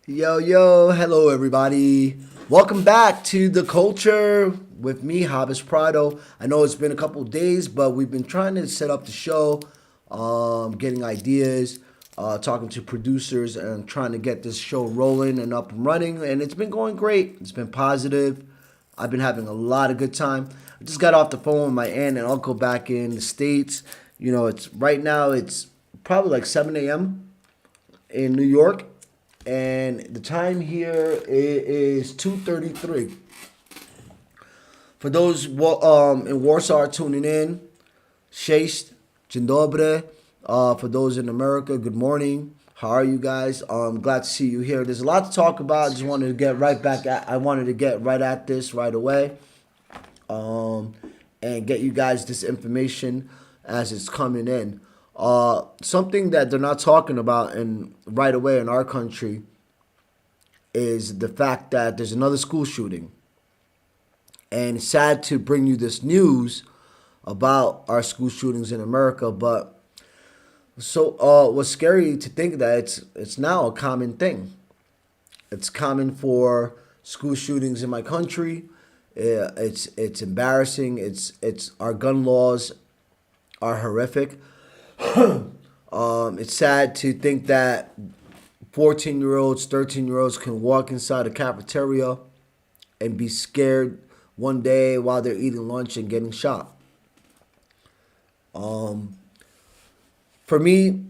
Yo, yo, hello everybody. Welcome back to the Culture with me, Jabes Prado. I know it's been a couple days, but we've been trying to set up the show, getting ideas, talking to producers, and trying to get this show rolling and up and running. And it's been going great. It's been positive. I've been having a lot of good time. I just got off the phone with my aunt and uncle back in the States. It's right now, it's probably like 7 a.m. in New York, and the time here is 2:33. For those in Warsaw tuning in, Cześć, Dzień dobry. For those in America, good morning. How are you guys? Glad to see you here. There's a lot to talk about. I just wanted to get right back at. I wanted to get right at this right away, um, and get you guys this information as it's coming in. Something that they're not talking about and right away in our country is the fact that there's another school shooting. And it's sad to bring you this news about our school shootings in America, but what's scary to think that it's now a common thing. It's common for school shootings in my country. It's embarrassing. It's our gun laws are horrific. It's sad to think that 14-year-olds, 13-year-olds can walk inside a cafeteria and be scared one day while they're eating lunch and getting shot. Um, for me,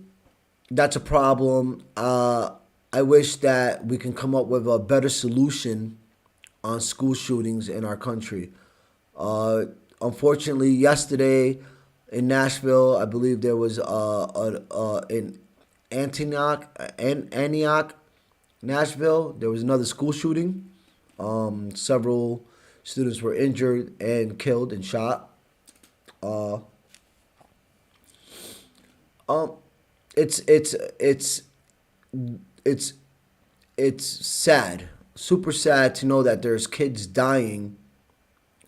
that's a problem. I wish that we can come up with a better solution on school shootings in our country. Uh, Unfortunately, yesterday in Nashville, I believe there was in Antioch, Nashville. There was another school shooting. Several students were injured and killed and shot. Uh, um, it's it's it's it's it's sad, super sad to know that there's kids dying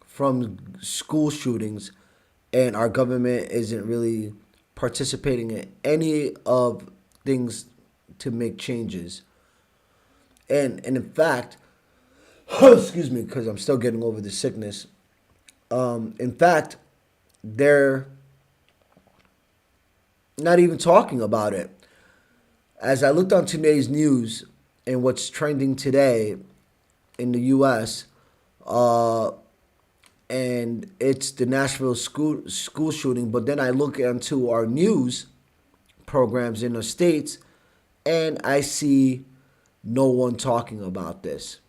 from school shootings, and our government isn't really participating in any of things to make changes. And in fact, excuse me, because I'm still getting over the sickness. In fact, they're not even talking about it. As I looked on today's news and what's trending today in the U.S., uh, and it's the Nashville school shooting. But then I look into our news programs in the states, and I see no one talking about this.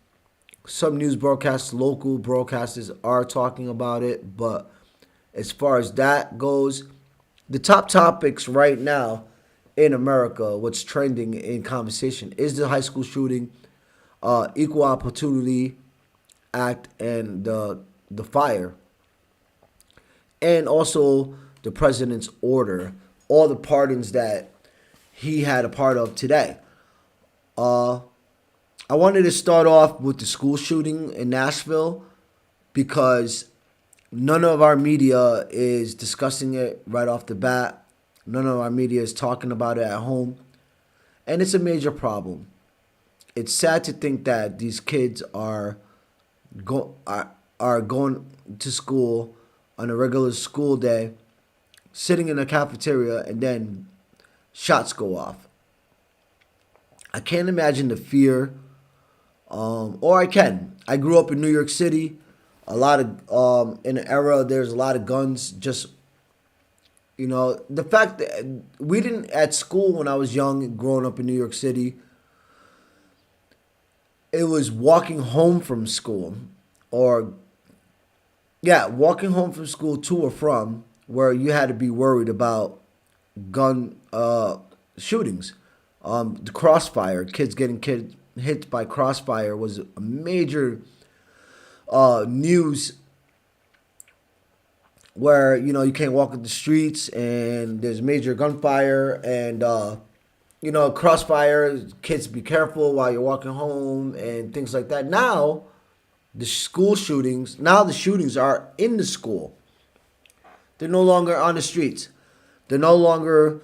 Some news broadcasts, local broadcasters are talking about it, but as far as that goes, the top topics right now in America, what's trending in conversation is the high school shooting, equal opportunity act, and the fire, and also the president's order, all the pardons that he had a part of today. Uh, I wanted to start off with the school shooting in Nashville because none of our media is discussing it right off the bat. None of our media is talking about it at home. And it's a major problem. It's sad to think that these kids go, are going to school on a regular school day, sitting in a cafeteria, and then shots go off. I can't imagine the fear, or I can. I grew up in New York City. A lot of in an era there's a lot of guns. Just the fact that we didn't at school when I was young, growing up in New York City, it was walking home from school, or yeah, walking home from school to or from where you had to be worried about gun shootings. The crossfire, kids getting hit by crossfire was a major news where you can't walk in the streets and there's major gunfire and crossfire. Kids be careful while you're walking home and things like that. Now the shootings are in the school. They're no longer on the streets. They're no longer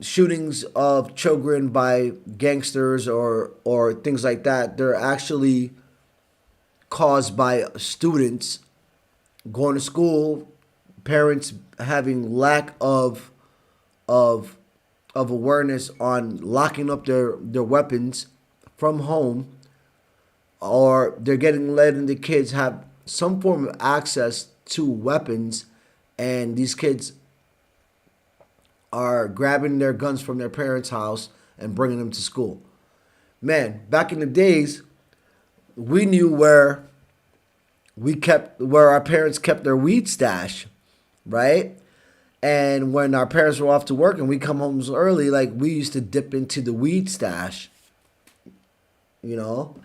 shootings of children by gangsters or things like that, they're actually caused by students going to school, parents having lack of of awareness on locking up their weapons from home, or they're getting letting the kids have some form of access to weapons, and these kids are grabbing their guns from their parents' house and bringing them to school. Man, back in the days, we knew where our parents kept their weed stash, right? And when our parents were off to work and we come home early, like we used to dip into the weed stash, you know.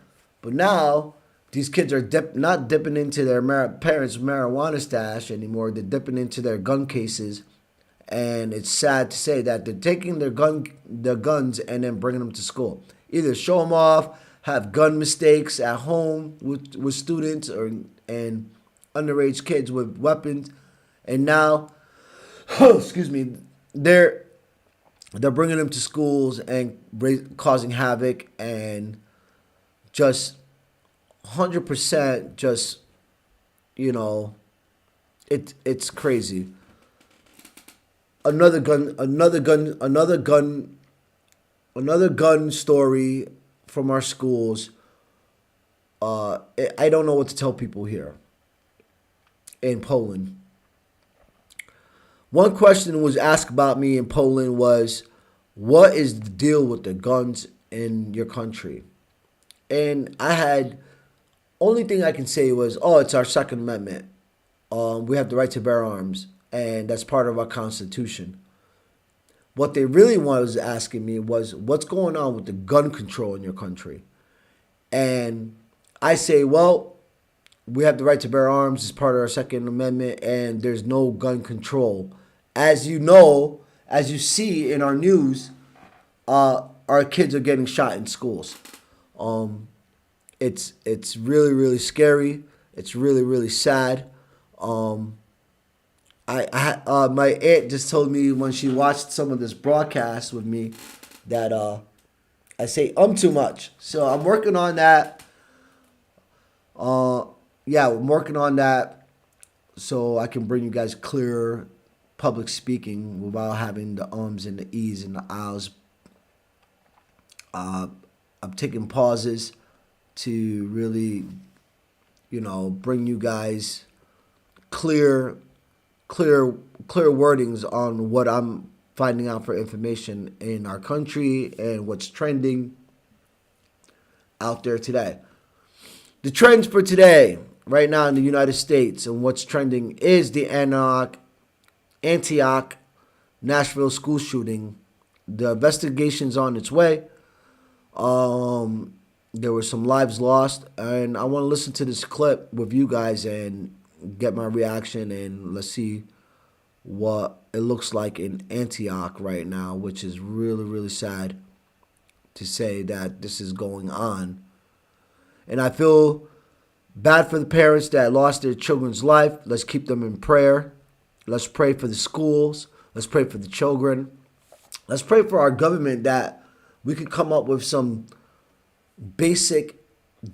But now these kids are not dipping into their parents' marijuana stash anymore. They're dipping into their gun cases, and it's sad to say that they're taking their guns and then bringing them to school. Either show them off, have gun mistakes at home with students, or and underage kids with weapons, and now, excuse me, they're bringing them to schools and causing havoc and just 100% just, you know, it's crazy. Another gun story from our schools. I don't know what to tell people here in Poland. One question was asked about me in Poland was, what is the deal with the guns in your country? And I had, only thing I can say was, oh, it's our Second Amendment. We have the right to bear arms, and that's part of our Constitution. What they really was asking me was, what's going on with the gun control in your country? And I say, well, we have the right to bear arms as part of our Second Amendment, and there's no gun control. As you know, as you see in our news, our kids are getting shot in schools. It's really really scary. It's really really sad. My aunt just told me when she watched some of this broadcast with me that I say too much. So I'm working on that. Yeah, I'm working on that so I can bring you guys clear public speaking without having the ums and the e's and the ahs. I'm taking pauses to really, bring you guys clear, clear wordings on what I'm finding out for information in our country and what's trending out there today. The trends for today, right now in the United States, and what's trending is the Antioch, Nashville school shooting. The investigation's on its way. There were some lives lost, and I want to listen to this clip with you guys and get my reaction, and let's see what it looks like in Antioch right now, which is really, really sad to say that this is going on. And I feel bad for the parents that lost their children's life. Let's keep them in prayer. Let's pray for the schools. Let's pray for the children. Let's pray for our government that we could come up with some basic,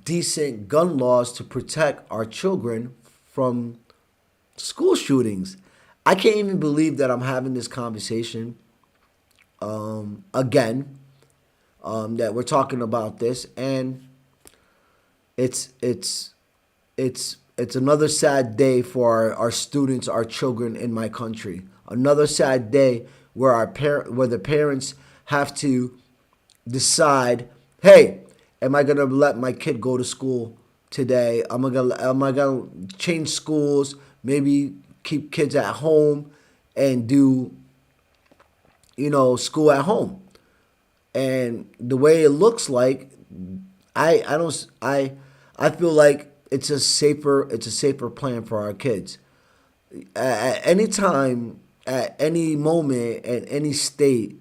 decent gun laws to protect our children from school shootings. I can't even believe that I'm having this conversation again, that we're talking about this, and it's another sad day for our students, our children in my country. Another sad day where where the parents have to decide, hey, am I gonna let my kid go to school today? Am I gonna change schools? Maybe keep kids at home and do, school at home. And the way it looks like, I feel like it's a safer plan for our kids. At any time, at any moment, at any state,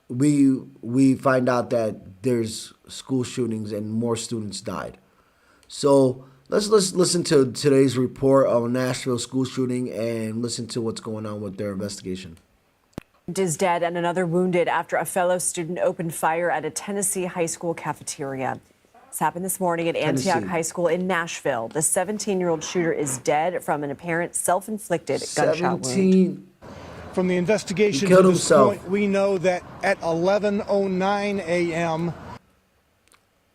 we find out that there's school shootings and more students died. So let's listen to today's report on Nashville school shooting and listen to what's going on with their investigation. Is dead and another wounded after a fellow student opened fire at a Tennessee high school cafeteria. This happened this morning at Antioch High School in Nashville. The 17-year-old shooter is dead from an apparent self-inflicted gunshot wound. From the investigation to this point, we know that at 11:09 a.m.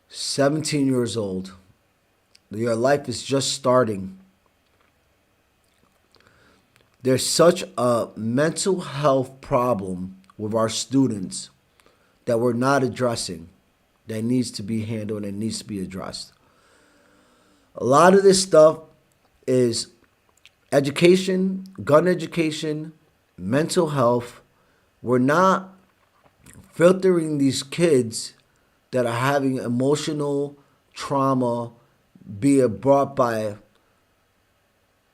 17 years old. Your life is just starting. There's such a mental health problem with our students that we're not addressing, that needs to be handled and needs to be addressed. A lot of this stuff is education, gun education, mental health. We're not filtering these kids that are having emotional trauma, be it brought by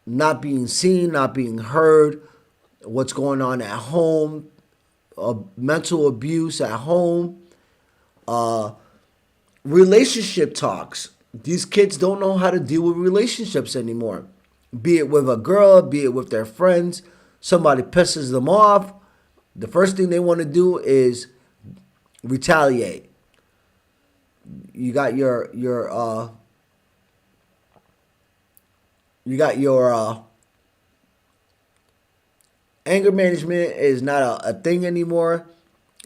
not being seen, not being heard, what's going on at home, mental abuse at home, relationship talks. These kids don't know how to deal with relationships anymore. Be it with a girl, be it with their friends. Somebody pisses them off. The first thing they want to do is retaliate. You got your anger management is not a thing anymore.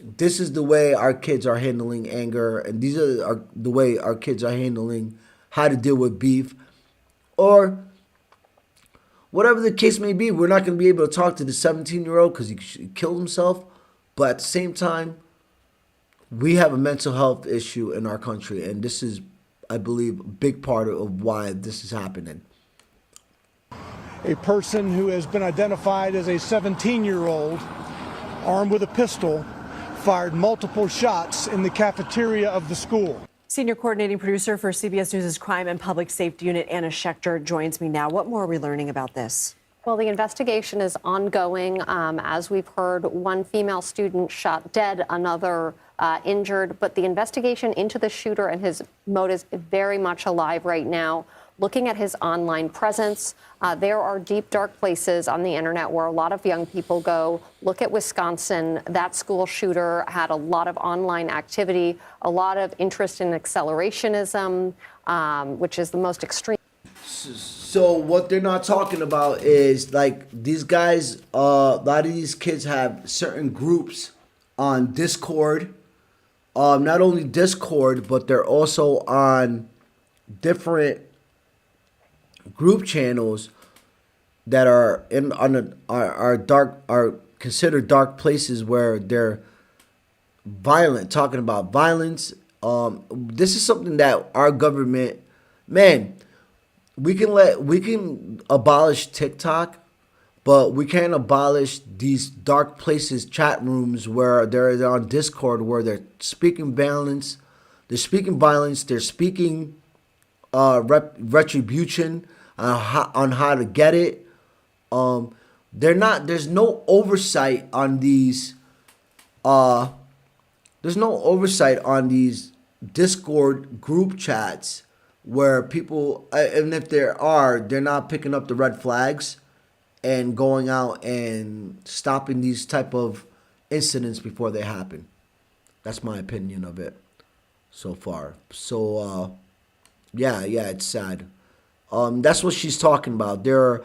This is the way our kids are handling anger, and these are the way our kids are handling how to deal with beef, or whatever the case may be. We're not going to be able to talk to the 17-year-old because he killed himself, but at the same time, we have a mental health issue in our country, and this is, I believe, a big part of why this is happening. A person who has been identified as a 17-year-old, armed with a pistol, fired multiple shots in the cafeteria of the school. Senior coordinating producer for CBS News' Crime and Public Safety Unit, Anna Schechter, joins me now. What more are we learning about this? Well, the investigation is ongoing. As we've heard, one female student shot dead, another injured. But the investigation into the shooter and his motives is very much alive right now. Looking at his online presence, there are deep, dark places on the internet where a lot of young people go. Look at Wisconsin. That school shooter had a lot of online activity, a lot of interest in accelerationism, which is the most extreme. So what they're not talking about is, like, these guys, a lot of these kids have certain groups on Discord. Not only Discord, but they're also on different group channels that are are considered dark places where they're violent, talking about violence. This is something that our government, man, we can abolish TikTok, but we can't abolish these dark places, chat rooms where they're on Discord, where they're speaking violence, they're speaking retribution on how to get it. There's no oversight on these. There's no oversight on these Discord group chats where people, and if there are, they're not picking up the red flags and going out and stopping these type of incidents before they happen. That's my opinion of it so far. So, yeah, it's sad. That's what she's talking about. There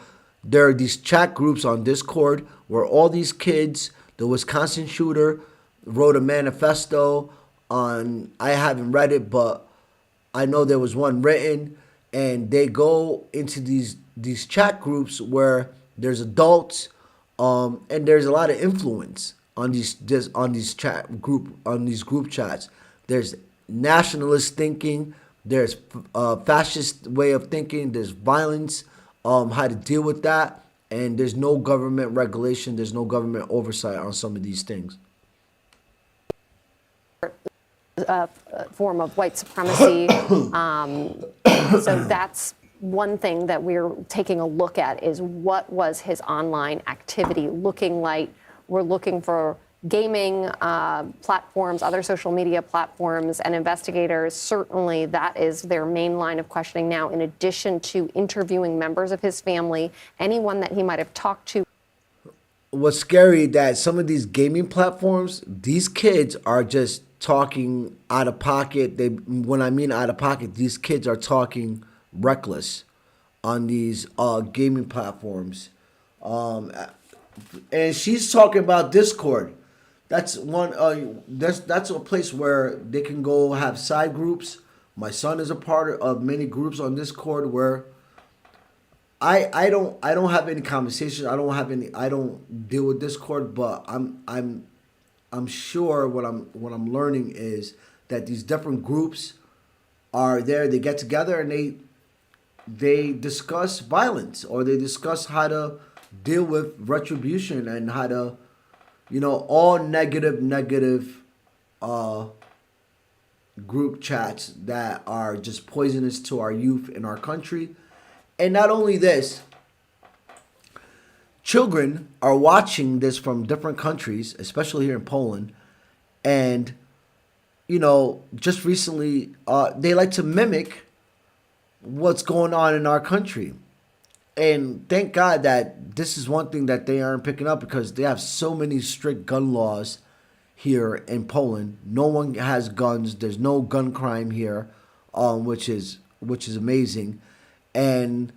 are these chat groups on Discord where all these kids, the Wisconsin shooter, wrote a manifesto on. I haven't read it, but I know there was one written, and they go into these chat groups where there's adults, and there's a lot of influence on these group chats. There's nationalist thinking. There's fascist way of thinking. There's violence, how to deal with that. And there's no government regulation. There's no government oversight on some of these things. Form of white supremacy. So that's one thing that we're taking a look at, is what was his online activity looking like. We're looking for gaming platforms, other social media platforms, and investigators, certainly that is their main line of questioning now, in addition to interviewing members of his family, anyone that he might have talked to. what's scary that some of these gaming platforms, these kids are just talking out of pocket. When I mean out of pocket, these kids are talking reckless on these gaming platforms. Um, and she's talking about Discord. That's one. That's a place where they can go have side groups. My son is a part of many groups on Discord where I don't have any conversations. I don't deal with Discord, but I'm sure what I'm learning is that these different groups are there. They get together and they discuss violence, or they discuss how to deal with retribution, and how to, all negative uh group chats that are just poisonous to our youth in our country. And not only this, children are watching this from different countries, especially here in Poland, and just recently, they like to mimic what's going on in our country. And thank God that this is one thing that they aren't picking up, because they have so many strict gun laws here in Poland. No one has guns. There's no gun crime here, which is amazing. And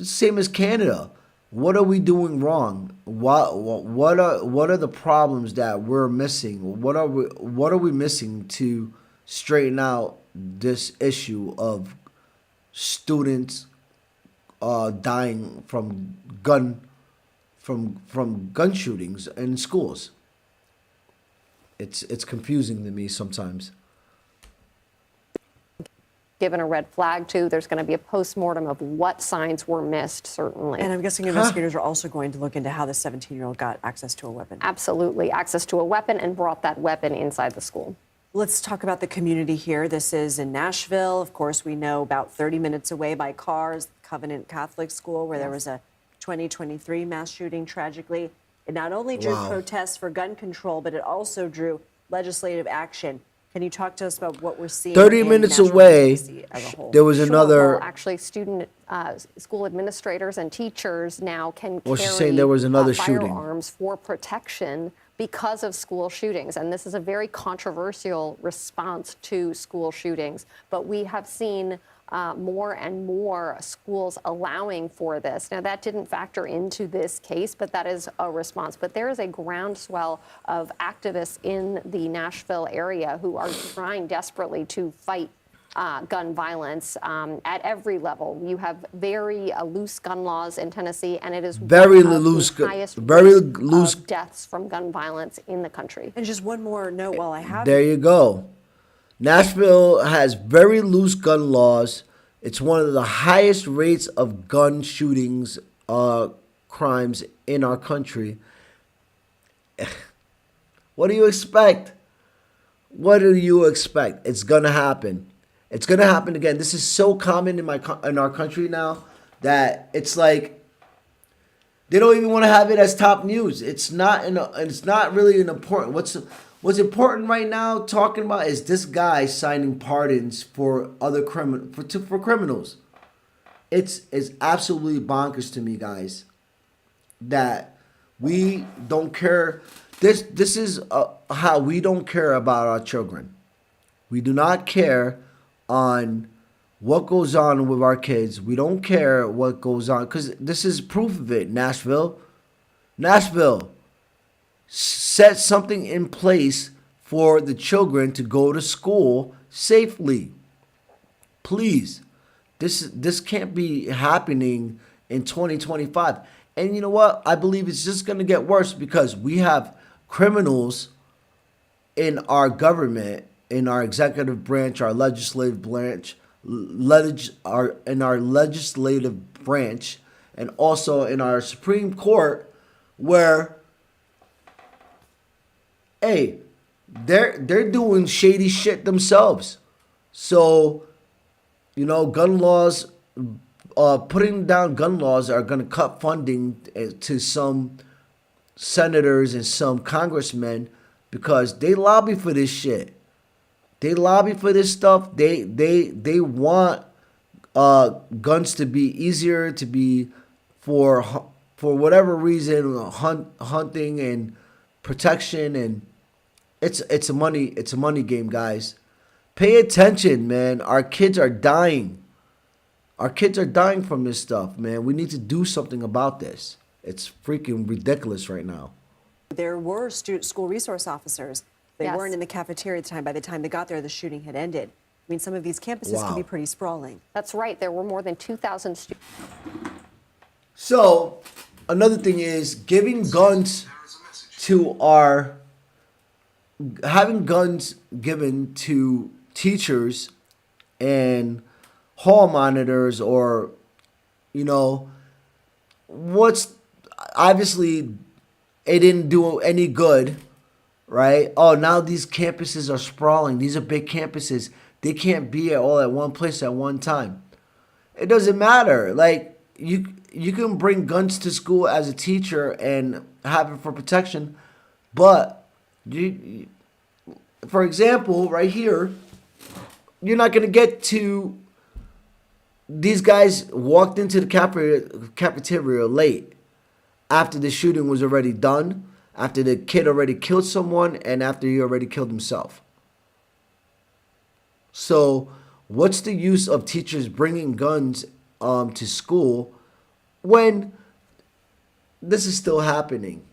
same as Canada. What are we doing wrong? What are the problems that we're missing? What are we missing to straighten out this issue of students dying from gun shootings in schools? It's confusing to me sometimes. Given a red flag to, there's going to be a postmortem of what signs were missed, certainly. And I'm guessing investigators are also going to look into how the 17-year-old got access to a weapon. Absolutely. Access to a weapon, and brought that weapon inside the school. Let's talk about the community here. This is in Nashville. Of course, we know about 30 minutes away by car is Covenant Catholic School, where there was a 2023 mass shooting, tragically. It not only drew protests for gun control, but it also drew legislative action. Can you talk to us about what we're seeing? 30 minutes away, there was another. Well, actually, school administrators and teachers now can Well, she's carry saying there was another shooting. firearms for protection because of school shootings. And this is a very controversial response to school shootings. But we have seen more and more schools allowing for this. Now, that didn't factor into this case, but that is a response. But there is a groundswell of activists in the Nashville area who are trying desperately to fight gun violence at every level. You have very loose gun laws in Tennessee, and it is Very one of loose the highest very rates loose of deaths from gun violence in the country. And just one more note while I have There you go. Nashville has very loose gun laws. It's one of the highest rates of gun shootings, crimes in our country. What do you expect? What do you expect? It's gonna happen. It's gonna happen again. This is so common in our country now that it's like they don't even want to have it as top news. It's not really an important. What's important right now talking about is this guy signing pardons for other for criminals. It's absolutely bonkers to me, guys, that we don't care. This is how we don't care about our children. We do not care on what goes on with our kids. We don't care what goes on, because this is proof of it. Nashville set something in place for the children to go to school safely. Please, this can't be happening in 2025. And you know what? I believe it's just going to get worse, because we have criminals in our government, in our executive branch, our legislative branch, in our legislative branch, and also in our Supreme Court, where, hey, they're doing shady shit themselves. So, gun laws, putting down gun laws are going to cut funding to some senators and some congressmen, because they lobby for this shit. They lobby for this stuff. They want guns to be easier to be for for whatever reason, hunting and protection, and it's a money game, guys. Pay attention, man. Our kids are dying. Our kids are dying from this stuff, man. We need to do something about this. It's freaking ridiculous right now. There were school resource officers. They Yes. weren't in the cafeteria at the time. By the time they got there, the shooting had ended. I mean, some of these campuses can be Wow. pretty sprawling. That's right. There were more than 2,000 students. So, another thing is giving guns to our having guns given to teachers and hall monitors, or what's obviously it didn't do any good, right? Oh, now these campuses are sprawling. These are big campuses. They can't be all at one place at one time. It doesn't matter. Like you can bring guns to school as a teacher and have it for protection, but for example, right here, you're not gonna get to. These guys walked into the cafeteria late after the shooting was already done, after the kid already killed someone, and after he already killed himself. So, what's the use of teachers bringing guns to school when this is still happening?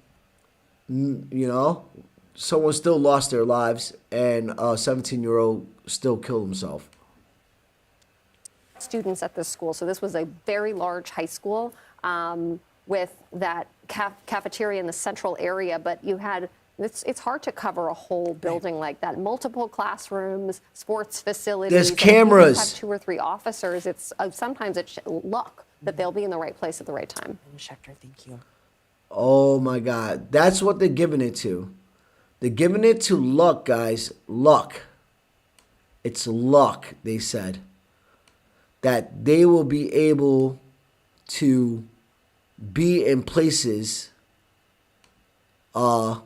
Someone still lost their lives, and a 17-year-old still killed himself. Students at this school. So this was a very large high school with that cafeteria in the central area, but it's hard to cover a whole building like that. Multiple classrooms, sports facilities. There's and if you cameras. have 2 or 3 officers. It's sometimes it's luck that they'll be in the right place at the right time. Schechter, thank you. Oh my God. That's what they're giving it to. They're giving it to luck, guys. Luck. It's luck, they said. That they will be able to be in places or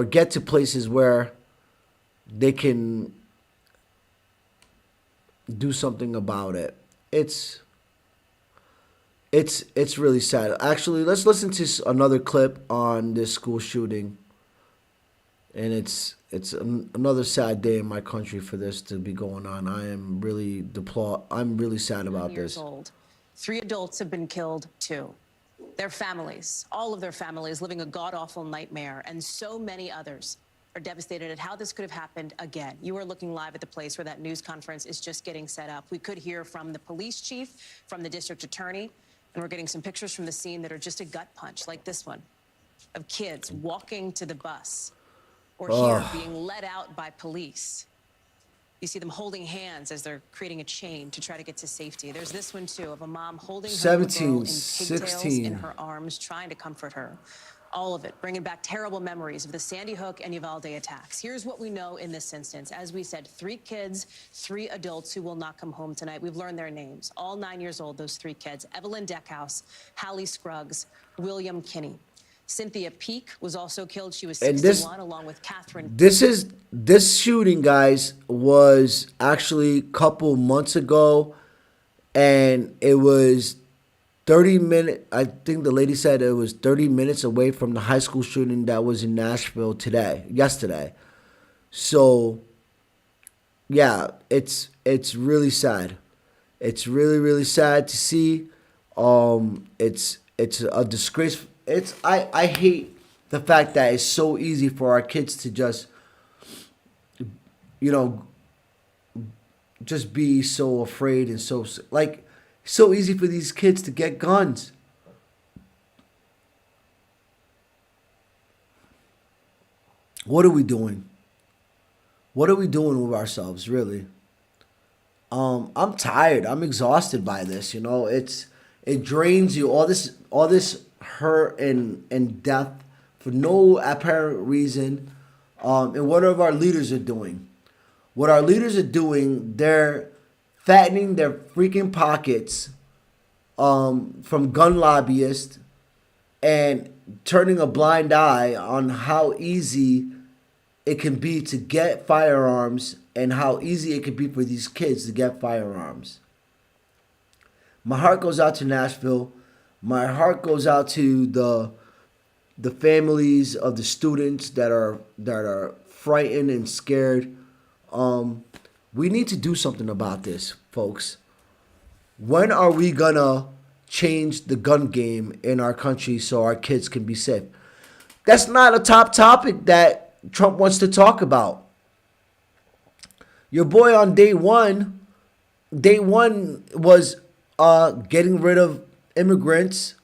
get to places where they can do something about it. It's really sad. Actually, let's listen to another clip on this school shooting. And it's another sad day in my country for this to be going on. I'm really sad about years this. old. 3 adults have been killed too. Their families, all of their families, living a god-awful nightmare, and so many others are devastated at how this could have happened again. You are looking live at the place where that news conference is just getting set up. We could hear from the police chief, from the district attorney, and we're getting some pictures from the scene that are just a gut punch, like this one, of kids walking to the bus, or here being let out by police. You see them holding hands as they're creating a chain to try to get to safety. There's this one, too, of a mom holding her little girl 17, in pigtails 16. in her arms, trying to comfort her. All of it bringing back terrible memories of the Sandy Hook and Uvalde attacks. Here's what we know in this instance. As we said, 3 kids, 3 adults who will not come home tonight. We've learned their names. All 9 years old, those 3 kids. Evelyn Deckhouse, Hallie Scruggs, William Kinney. Cynthia Peak was also killed. She was 61, along with Catherine. This shooting, guys, was actually a couple months ago, and it was 30 minutes. I think the lady said it was 30 minutes away from the high school shooting that was in Nashville yesterday. So, yeah, it's really sad. It's really, really sad to see. It's a disgrace. I hate the fact that it's so easy for our kids to just just be so afraid and so easy for these kids to get guns. What are we doing? What are we doing with ourselves, really? I'm tired. I'm exhausted by this. It drains you. All this hurt and death for no apparent reason. And what our leaders are doing? What our leaders are doing, they're fattening their freaking pockets from gun lobbyists and turning a blind eye on how easy it can be to get firearms and how easy it can be for these kids to get firearms. My heart goes out to Nashville. My heart goes out to the families of the students that are frightened and scared. We need to do something about this, folks. When are we gonna change the gun game in our country so our kids can be safe? That's not a top topic that Trump wants to talk about. Your boy on day one was getting rid of immigrants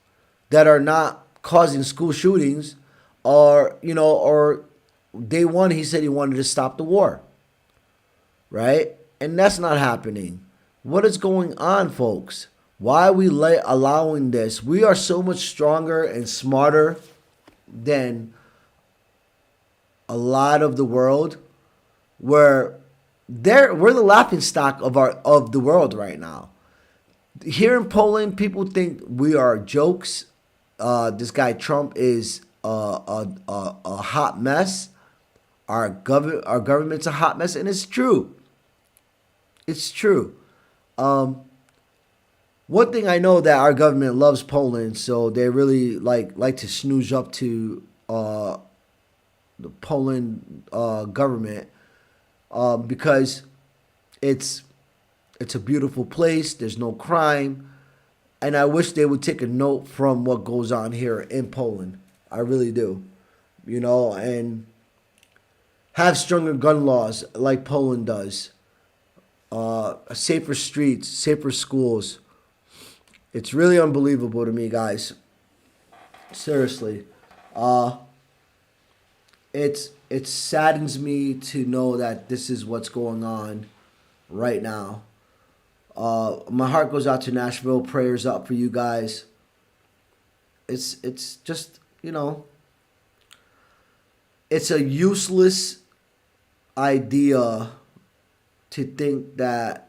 that are not causing school shootings, or day one he said he wanted to stop the war, right? And that's not happening. What is going on, folks? Why are we allowing this? We are so much stronger and smarter than a lot of the world, where we're the laughing stock of the world right now. Here in Poland, people think we are jokes. This guy Trump is a hot mess. Our government's a hot mess, and it's true. It's true. One thing I know that our government loves Poland, so they really like to snooze up to the Poland government, because it's a beautiful place. There's no crime, and I wish they would take a note from what goes on here in Poland. I really do, and have stronger gun laws like Poland does. Safer streets, safer schools. It's really unbelievable to me, guys. Seriously. It saddens me to know that this is what's going on right now. My heart goes out to Nashville. Prayers up for you guys. It's just, it's a useless idea to think that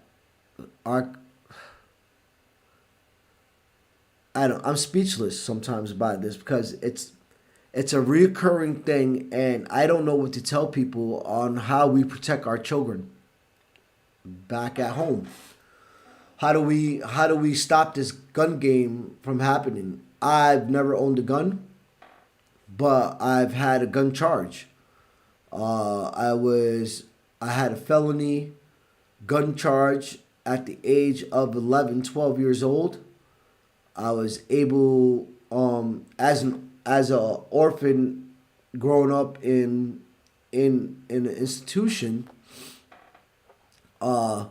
I'm speechless sometimes about this, because it's a reoccurring thing, and I don't know what to tell people on how we protect our children back at home. How do we stop this gun game from happening? I've never owned a gun, but I've had a gun charge. I had a felony gun charge at the age of 11, 12 years old. I was able, as a orphan, growing up in an institution. I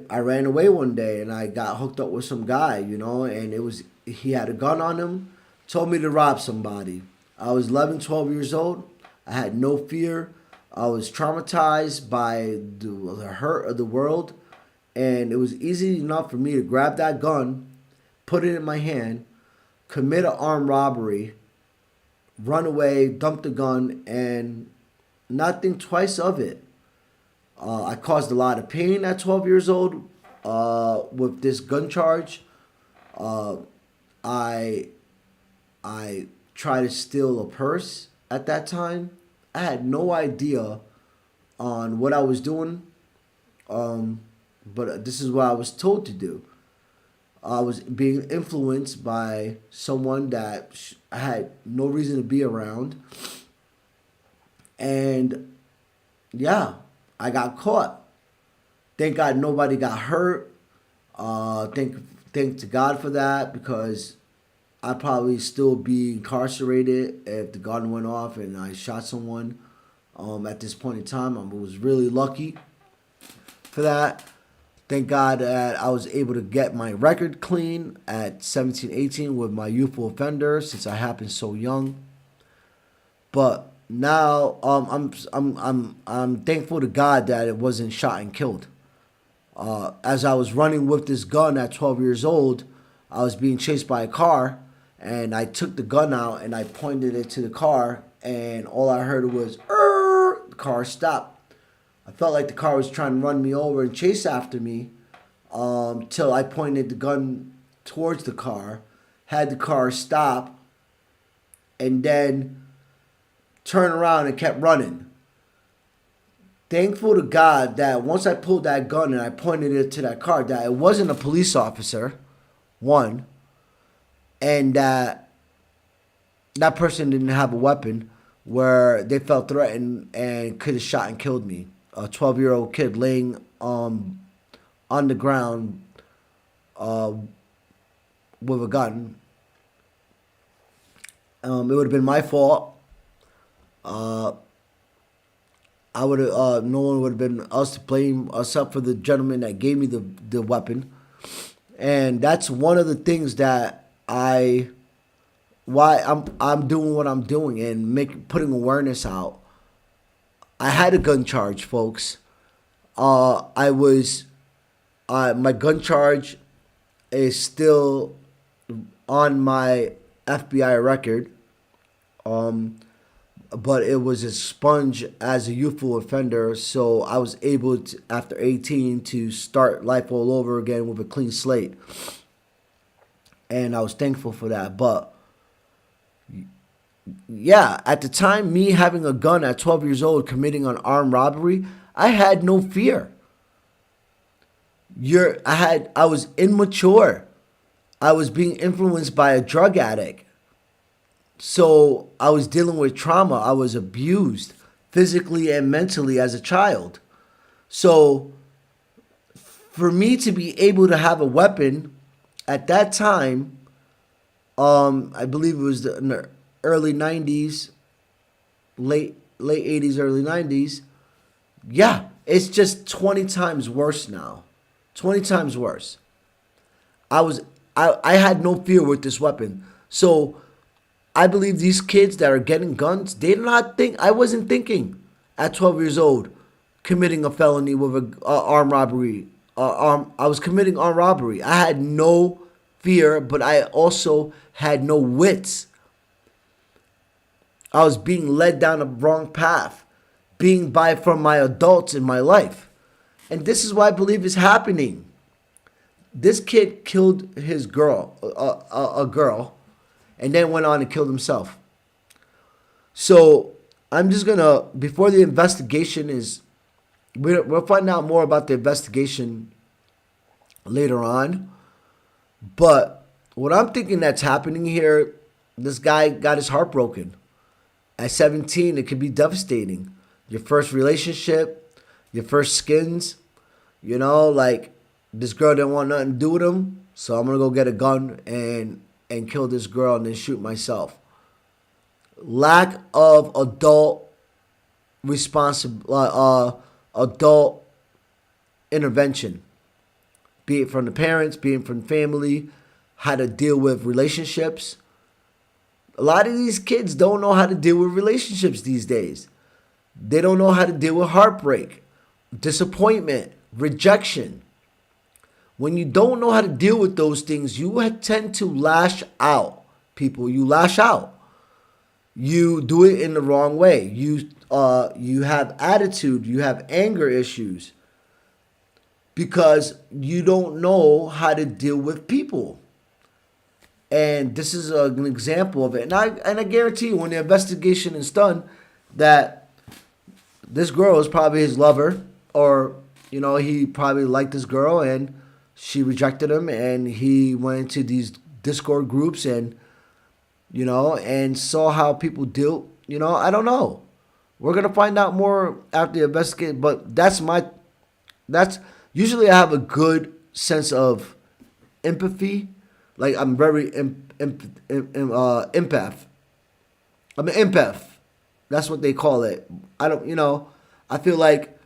ran away one day and I got hooked up with some guy, and he had a gun on him, told me to rob somebody. I was 11, 12 years old. I had no fear. I was traumatized by the hurt of the world, and it was easy enough for me to grab that gun, put it in my hand, commit an armed robbery, run away, dump the gun, and not think twice of it. I caused a lot of pain at 12 years old with this gun charge. I tried to steal a purse at that time. I had no idea on what I was doing, but this is what I was told to do. I was being influenced by someone that I had no reason to be around. And yeah, I got caught. Thank God nobody got hurt. Thank to God for that, because I'd probably still be incarcerated if the gun went off and I shot someone. At this point in time, I was really lucky for that. Thank God that I was able to get my record clean at 17, 18 with my youthful offender, since I happened so young. But now I'm thankful to God that it wasn't shot and killed. As I was running with this gun at 12 years old, I was being chased by a car, and I took the gun out and I pointed it to the car, and all I heard was, the car stopped. I felt like the car was trying to run me over and chase after me, till I pointed the gun towards the car, had the car stop, and then turn around and kept running. Thankful to God that once I pulled that gun and I pointed it to that car, that it wasn't a police officer one, and that person didn't have a weapon where they felt threatened and could have shot and killed me. A 12-year-old kid laying on the ground with a gun. It would have been my fault. I would have no one would have been us to blame except for the gentleman that gave me the weapon. And that's one of the things that why I'm doing what I'm doing and putting awareness out. I had a gun charge, folks. My gun charge is still on my FBI record. But it was expunged as a youthful offender, so I was able to, after 18, to start life all over again with a clean slate. And I was thankful for that. But yeah, at the time, me having a gun at 12 years old, committing an armed robbery, I had no fear. I was immature. I was being influenced by a drug addict. So I was dealing with trauma. I was abused physically and mentally as a child. So for me to be able to have a weapon at that time, I believe it was in the early 90s, late 80s, early 90s. Yeah, it's just 20 times worse now. 20 times worse. I had no fear with this weapon. So I believe these kids that are getting guns, they do not think. I wasn't thinking at 12 years old committing a felony with a armed robbery. I was committing armed robbery. I had no fear, but I also had no wits. I was being led down the wrong path, being by from my adults in my life. And this is what I believe is happening. This kid killed his girl, a girl, and then went on and killed himself. So I'm just going to, before the investigation is, we'll find out more about the investigation later on. But what I'm thinking that's happening here, this guy got his heart broken. At 17, it could be devastating. Your first relationship, your first skins, like this girl didn't want nothing to do with him. So I'm going to go get a gun and kill this girl and then shoot myself. Lack of adult adult intervention, be it from the parents, be it from family, how to deal with relationships. A lot of these kids don't know how to deal with relationships these days. They don't know how to deal with heartbreak, disappointment, rejection. When you don't know how to deal with those things, you tend to lash out. People, you lash out. You do it in the wrong way. You have attitude. You have anger issues because you don't know how to deal with people. And this is an example of it. And I guarantee you, when the investigation is done, that this girl is probably his lover, or he probably liked this girl and she rejected him, and he went into these Discord groups and saw how people deal. I don't know. We're gonna find out more after the investigation. But that's usually I have a good sense of empathy. Like I'm very empath. I'm an empath. That's what they call it. I feel like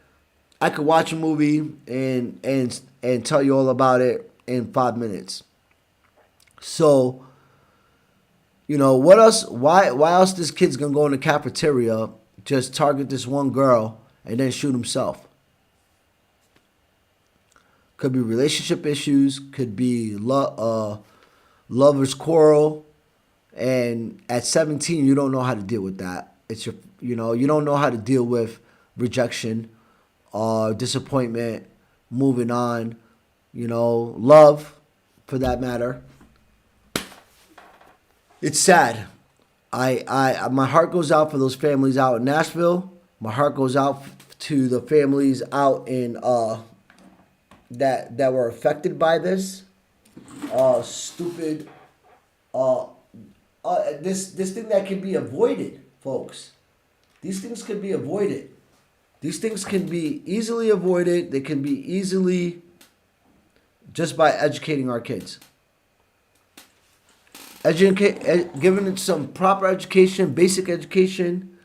I could watch a movie and tell you all about it in 5 minutes. So, what else? Why else this kid's gonna go in the cafeteria, just target this one girl, and then shoot himself? Could be relationship issues. Could be lovers quarrel. And at 17, you don't know how to deal with that. It's you don't know how to deal with rejection, disappointment, moving on, love, for that matter. It's sad. My heart goes out for those families out in Nashville. My heart goes out to the families out in that were affected by this. stupid, this thing that can be avoided, folks. These things can be avoided. These things can be easily avoided. They can be easily just by educating our kids. Giving it some proper education, basic education.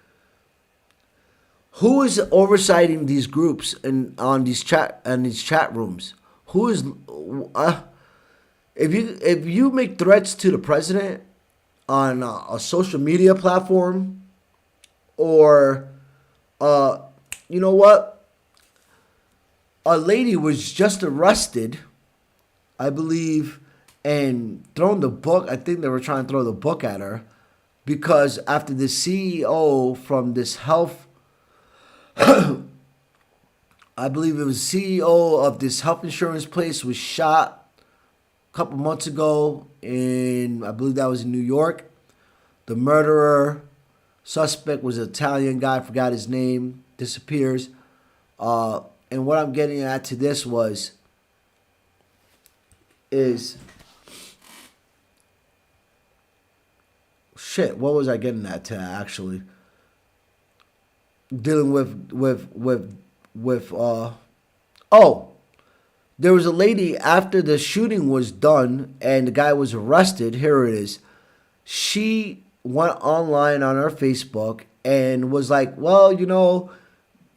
Who is oversighting these groups and on these chat rooms? Who is if you make threats to the president on a social media platform, or you know what? A lady was just arrested, I believe, and thrown the book. I think they were trying to throw the book at her because after the CEO from this health, I believe it was CEO of this health insurance place, was shot a couple months ago I believe that was in New York. The murderer suspect was an Italian guy, forgot his name, disappears. And what I'm getting at to this is shit. What was I getting at to actually? Dealing with there was a lady after the shooting was done and the guy was arrested. Here it is. She went online on her Facebook and was like, well, you know,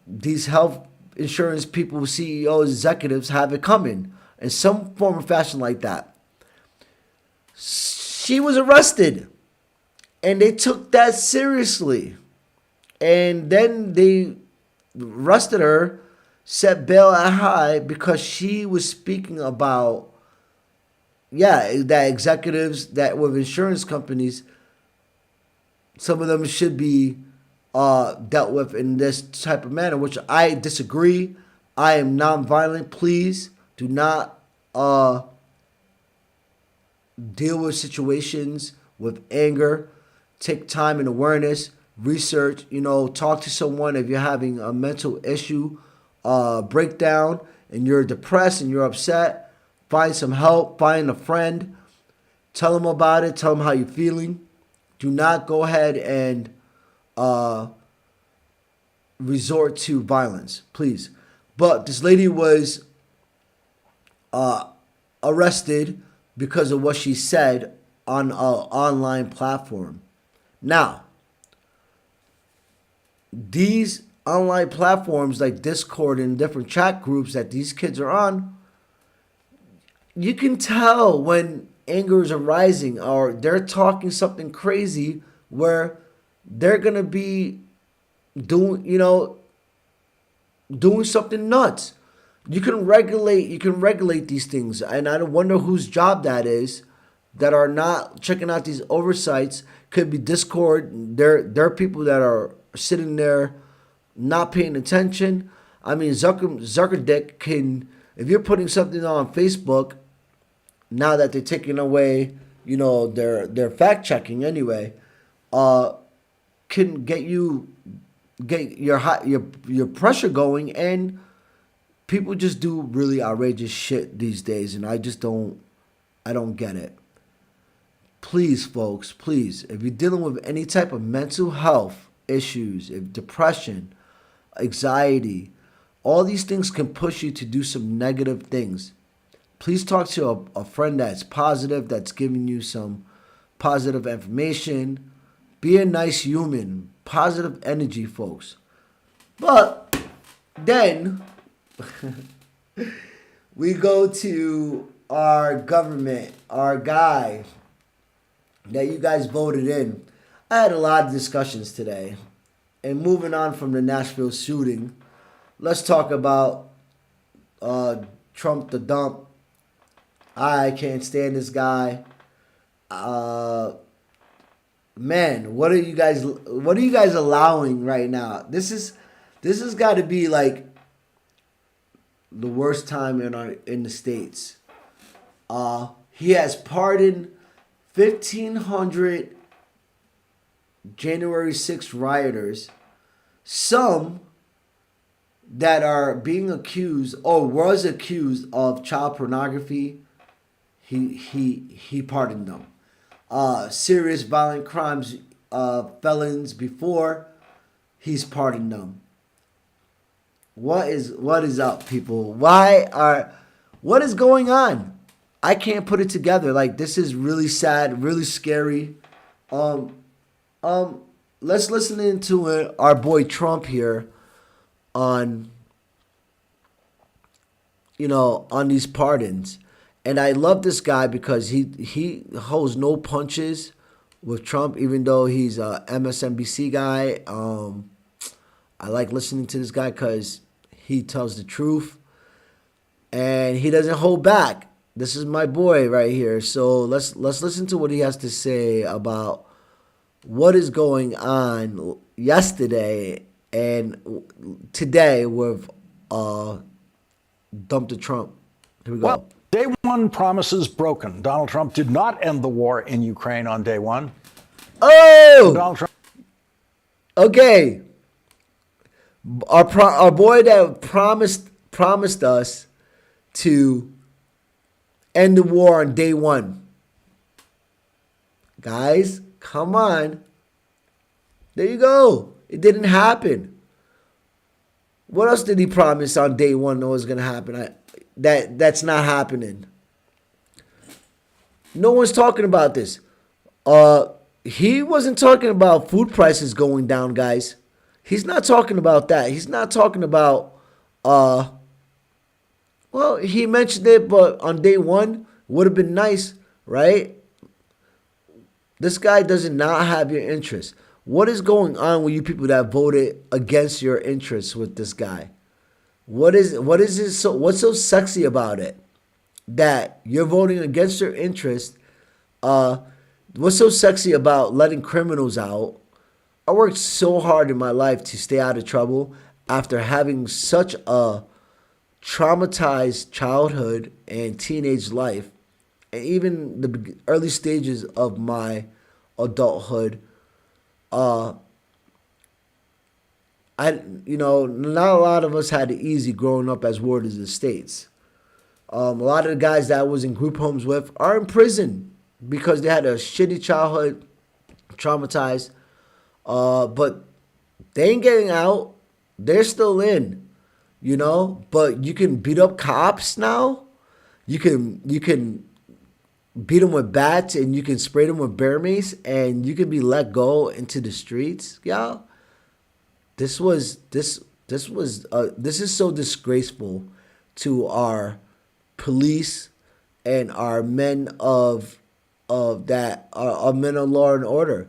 these health insurance people, CEOs, executives have it coming in some form or fashion like that. She was arrested and they took that seriously. And then they arrested her, set bail at high because she was speaking about, that executives that with insurance companies, some of them should be dealt with in this type of manner, which I disagree. I am nonviolent. Please do not deal with situations with anger. Take time and awareness. Research, talk to someone if you're having a mental issue, breakdown, and you're depressed and you're upset. Find some help. Find a friend. Tell them about it. Tell them how you're feeling. Do not go ahead and resort to violence, please. But this lady was arrested because of what she said on an online platform. Now, these online platforms like Discord and different chat groups that these kids are on, you can tell when anger is arising or they're talking something crazy where they're going to be doing something nuts. You can regulate these things, and I wonder whose job that is that are not checking out these oversights. Could be Discord. There are people that are sitting there not paying attention. I mean, Zuckerdick can, if you're putting something on Facebook, now that they're taking away, their fact checking anyway, can get your pressure going, and people just do really outrageous shit these days, and I don't get it. Please, folks, please, if you're dealing with any type of mental health issues, if depression, anxiety, all these things can push you to do some negative things. Please talk to a friend that's positive, that's giving you some positive information. Be a nice human. Positive energy, folks. But then we go to our government, our guy that you guys voted in. I had a lot of discussions today. And moving on from the Nashville shooting, let's talk about Trump the dump. I can't stand this guy. Man, what are you guys allowing right now? This has got to be like the worst time in the States. He has pardoned 1,500 January 6th rioters, some that are being accused or was accused of child pornography. he pardoned them. Serious violent crimes, felons before, he's pardoned them. What is up, people? What is going on? I can't put it together. Like, this is really sad, really scary. Let's listen into it, our boy Trump here on, on these pardons. And I love this guy because he holds no punches with Trump, even though he's a MSNBC guy. I like listening to this guy because he tells the truth and he doesn't hold back. This is my boy right here. So let's listen to what he has to say about what is going on yesterday and today with Dump the Trump. Here we go. Well, day one promises broken. Donald Trump did not end the war in Ukraine on day one. Oh! Donald Trump. Okay. Our boy that promised us to end the war on day one. Guys, come on. There you go. It didn't happen. What else did he promise on day one that was going to happen? That's not happening. No one's talking about this. He wasn't talking about food prices going down, guys. He's not talking about that. He's not talking about, well, he mentioned it, but on day one, would have been nice, right? This guy does not have your interest. What is going on with you people that voted against your interests with this guy? What's so sexy about it that you're voting against your interest? What's so sexy about letting criminals out? I worked so hard in my life to stay out of trouble after having such a traumatized childhood and teenage life, and even the early stages of my adulthood. Not a lot of us had it easy growing up as wardens of the states. A lot of the guys that I was in group homes with are in prison because they had a shitty childhood, traumatized. But they ain't getting out. They're still in, But you can beat up cops now. You can beat them with bats and you can spray them with bear mace and you can be let go into the streets, y'all. This is so disgraceful to our police and our men of that our men of law and order.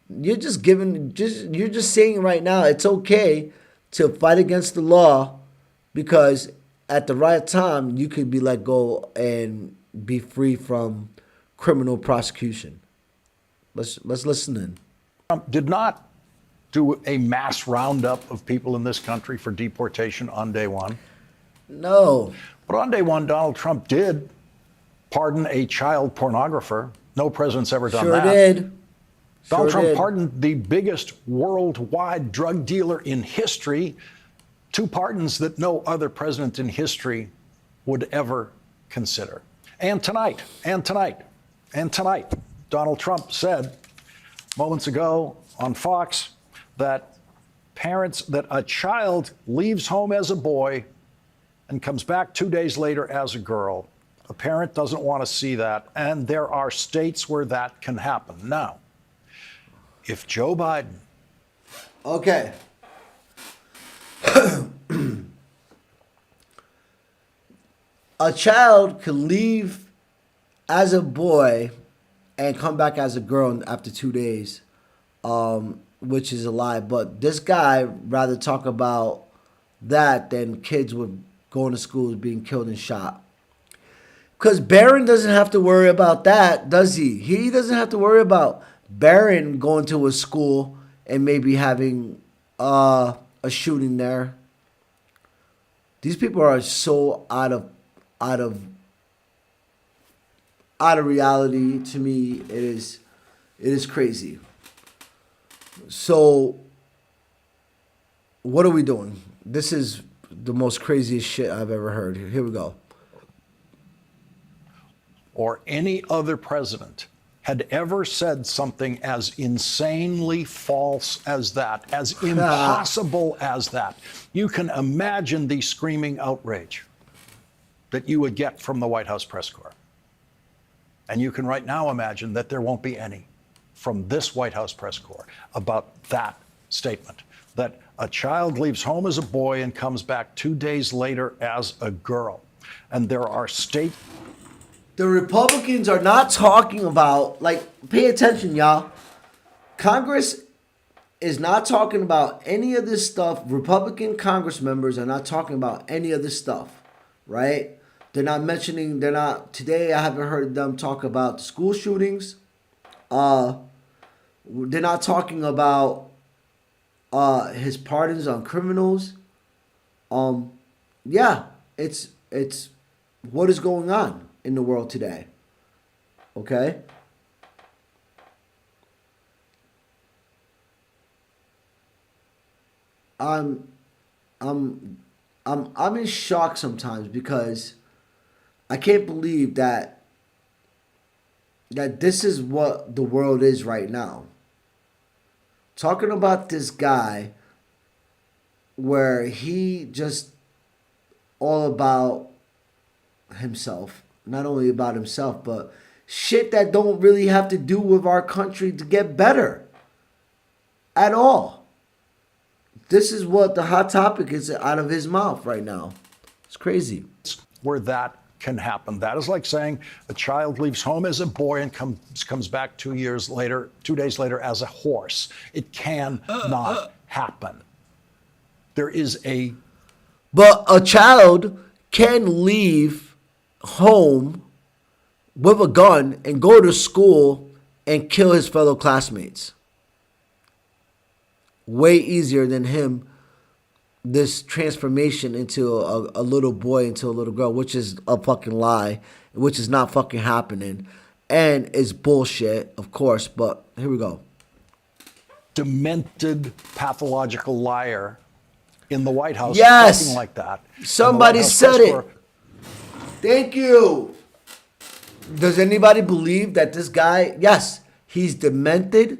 You're just saying right now it's okay to fight against the law because at the right time you could be let go and be free from criminal prosecution. Let's listen in. Trump did not do a mass roundup of people in this country for deportation on day one. No. But on day one, Donald Trump did pardon a child pornographer. No president's ever done that. Sure did. Donald Trump did. pardoned the biggest worldwide drug dealer in history. Two pardons that no other president in history would ever consider. And tonight, Donald Trump said moments ago on Fox that a child leaves home as a boy and comes back 2 days later as a girl. A parent doesn't want to see that, and there are states where that can happen. Now, if Joe Biden... Okay. A child could leave as a boy and come back as a girl after 2 days, which is a lie. But this guy rather talk about that than kids with going to schools being killed and shot. Because Barron doesn't have to worry about that, does he? He doesn't have to worry about Barron going to a school and maybe having a shooting there. These people are so out of reality. To me, it is crazy. So what are we doing? This is the most craziest shit I've ever heard. Here we go. or any other president had ever said something as insanely false as that, as impossible as that, you can imagine the screaming outrage that you would get from the White House press corps. And you can right now imagine that there won't be any from this White House press corps about that statement, that a child leaves home as a boy and comes back 2 days later as a girl. And there are state... The Republicans are not talking about, like, pay attention, y'all. Congress is not talking about any of this stuff. Republican Congress members are not talking about any of this stuff, right? They're not mentioning, today I haven't heard them talk about the school shootings. They're not talking about his pardons on criminals. Yeah, it's what is going on in the world today. Okay? I'm in shock sometimes because I can't believe that this is what the world is right now. Talking about this guy where he just all about himself, not only about himself, but shit that don't really have to do with our country to get better at all. This is what the hot topic is out of his mouth right now. It's crazy. Where that can happen. That is like saying a child leaves home as a boy and comes back 2 days later as a horse. It cannot happen. There is a... But a child can leave home with a gun and go to school and kill his fellow classmates. Way easier than him, this transformation into a little boy into a little girl, which is a fucking lie, which is not fucking happening, and is bullshit, of course, but here we go. Demented, pathological liar in the White House Yes! talking like that. Somebody said it. Thank you. Does anybody believe that this guy, yes, he's demented,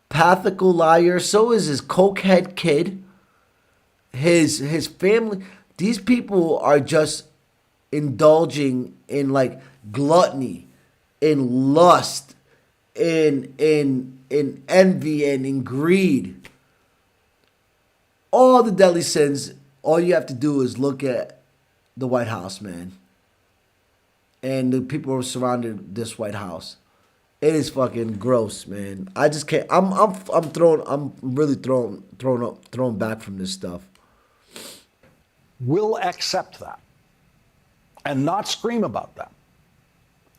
pathological liar, so is his cokehead kid. His family, these people are just indulging in like gluttony, in lust, in envy and in greed. All the deadly sins, all you have to do is look at the White House, man. And the people who surrounded this White House. It is fucking gross, man. I just can't. I'm really thrown back from this stuff. Will accept that and not scream about that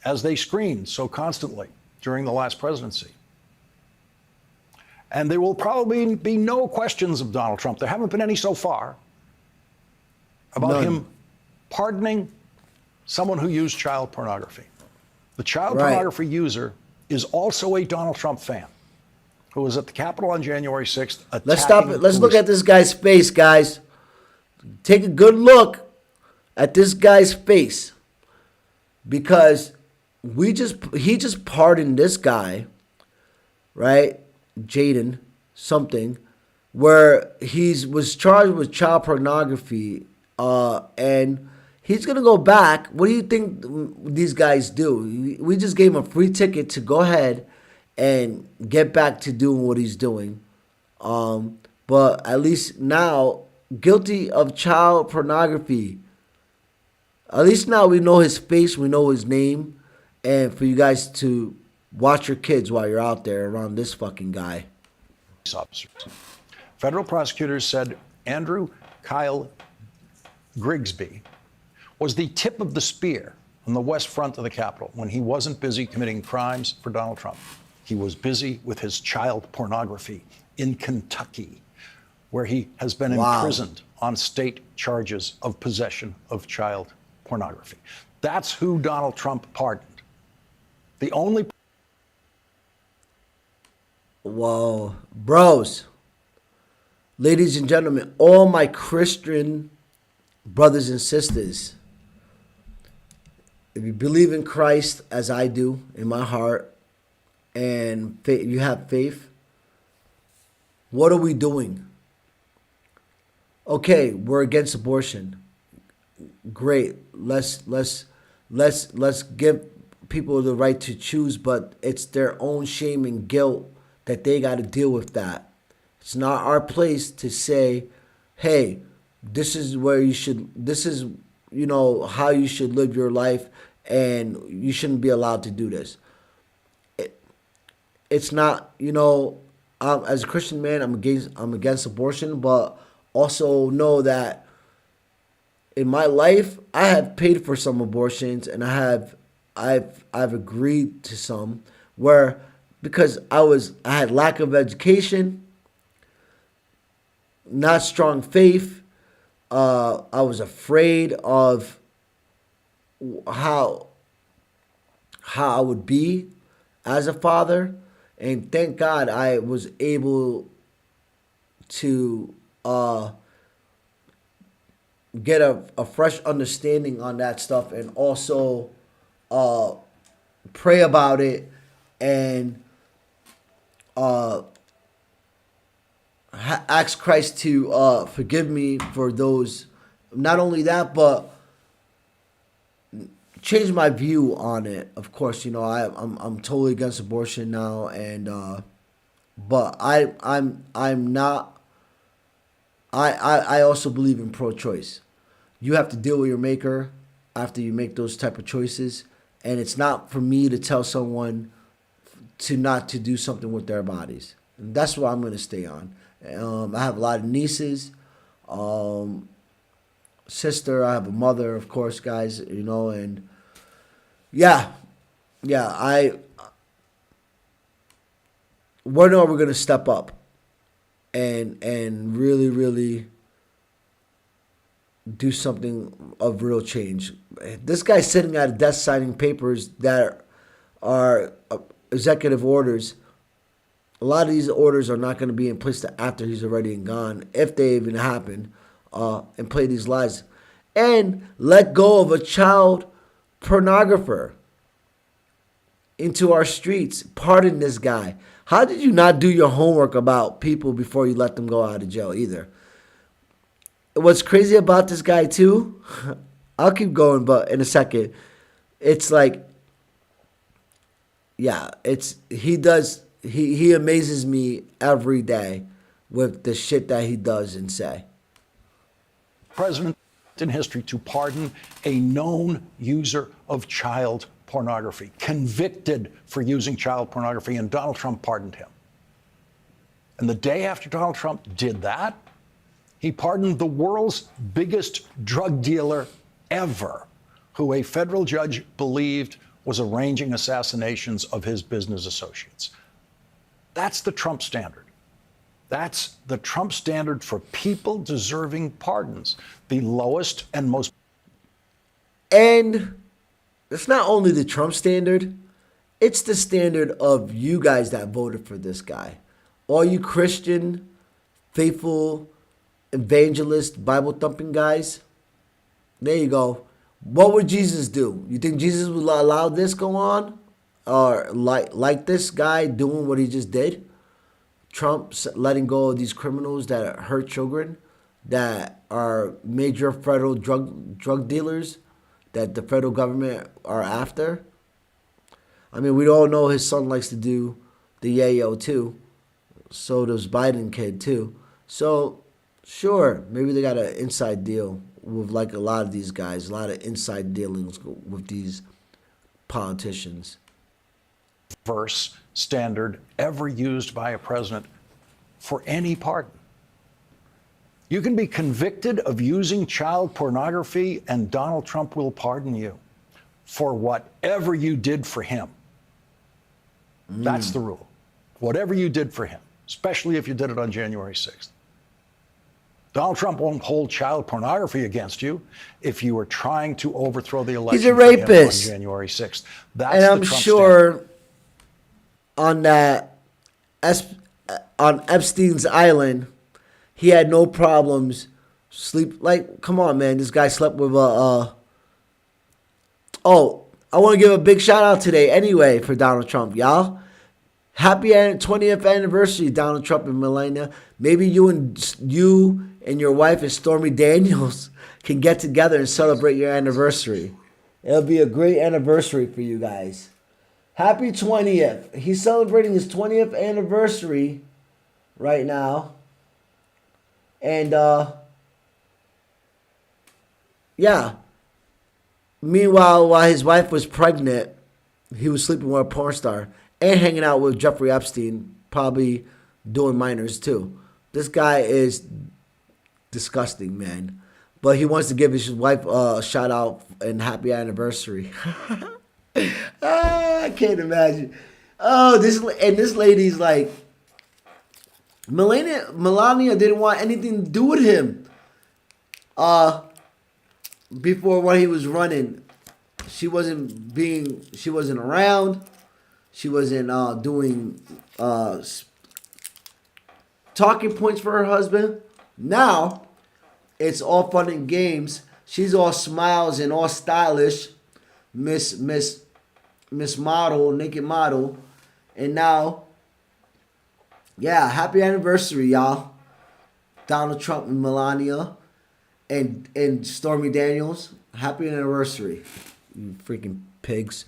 as they screamed so constantly during the last presidency. And there will probably be no questions of Donald Trump. There haven't been any so far about him pardoning someone who used child pornography. The child pornography user is also a Donald Trump fan who was at the Capitol on January 6th. Let's stop it. Let's look at this guy's face, guys. Take a good look at this guy's face, because he just pardoned this guy, right? Jaden something, where was charged with child pornography, and he's gonna go back. What do you think these guys do? We just gave him a free ticket to go ahead and get back to doing what he's doing, but at least now, guilty of child pornography. At least now we know his face, we know his name, and for you guys to watch your kids while you're out there around this fucking guy. Officers. Federal prosecutors said Andrew Kyle Grigsby was the tip of the spear on the west front of the Capitol when he wasn't busy committing crimes for Donald Trump. He was busy with his child pornography in Kentucky, where he has been imprisoned on state charges of possession of child pornography. That's who Donald Trump pardoned. The only... Whoa. Bros, ladies and gentlemen, all my Christian brothers and sisters, if you believe in Christ as I do in my heart, and you have faith, what are we doing? Okay, we're against abortion. Great. Let's give people the right to choose, but it's their own shame and guilt that they got to deal with that. It's not our place to say, hey, this is where you should, this is, how you should live your life, and you shouldn't be allowed to do this. It's not, as a Christian man, I'm against abortion, but also know that in my life, I have paid for some abortions, and I've agreed to some where, because I had lack of education, not strong faith. I was afraid of how I would be as a father, and thank God I was able to get a fresh understanding on that stuff, and also pray about it, and ask Christ to forgive me for those. Not only that, but change my view on it. Of course, I'm totally against abortion now, and but I'm not. I also believe in pro-choice. You have to deal with your maker after you make those type of choices, and it's not for me to tell someone to not to do something with their bodies. And that's what I'm going to stay on. I have a lot of nieces, sister. I have a mother, of course, guys. And yeah. When are we going to step up and really, really do something of real change? This guy's sitting at a desk signing papers that are executive orders. A lot of these orders are not going to be in place till after he's already gone, if they even happen, and play these lies. And let go of a child pornographer into our streets. Pardon this guy. How did you not do your homework about people before you let them go out of jail either? What's crazy about this guy too, I'll keep going, but in a second, it's like, yeah, he amazes me every day with the shit that he does and say. President in history to pardon a known user of child pornography, convicted for using child pornography, and Donald Trump pardoned him. And the day after Donald Trump did that, he pardoned the world's biggest drug dealer ever, who a federal judge believed was arranging assassinations of his business associates. That's the Trump standard. That's the Trump standard for people deserving pardons, the lowest and most. And it's not only the Trump standard, it's the standard of you guys that voted for this guy. All you Christian, faithful, evangelist, Bible-thumping guys, there you go. What would Jesus do? You think Jesus would allow this go on? Or like this guy doing what he just did? Trump letting go of these criminals that hurt children, that are major federal drug dealers, that the federal government are after. I mean, we all know his son likes to do the yayo too. So does Biden kid too. So sure, maybe they got an inside deal with like a lot of these guys, a lot of inside dealings with these politicians. Verse standard ever used by a president for any pardon. You can be convicted of using child pornography, and Donald Trump will pardon you for whatever you did for him. That's the rule. Whatever you did for him, especially if you did it on January 6th. Donald Trump won't hold child pornography against you if you were trying to overthrow the election. He's a rapist. On January 6th. That's and I'm Trump sure standard. On that, on Epstein's Island, he had no problems sleep. Like, come on, man, this guy slept with a. Oh, I want to give a big shout out today anyway for Donald Trump, y'all. Happy 20th anniversary, Donald Trump and Melania. Maybe you and your wife and Stormy Daniels can get together and celebrate your anniversary. It'll be a great anniversary for you guys. Happy 20th. He's celebrating his 20th anniversary right now. And yeah. Meanwhile, while his wife was pregnant, he was sleeping with a porn star and hanging out with Jeffrey Epstein, probably doing minors too. This guy is disgusting, man. But he wants to give his wife a shout out and happy anniversary. I can't imagine. Oh, this lady's like, Melania didn't want anything to do with him. Before when he was running, she wasn't around. She wasn't doing talking points for her husband. Now, it's all fun and games. She's all smiles and all stylish, Miss Model, naked model, and now, yeah, happy anniversary, y'all. Donald Trump and Melania. And Stormy Daniels, happy anniversary, you freaking pigs.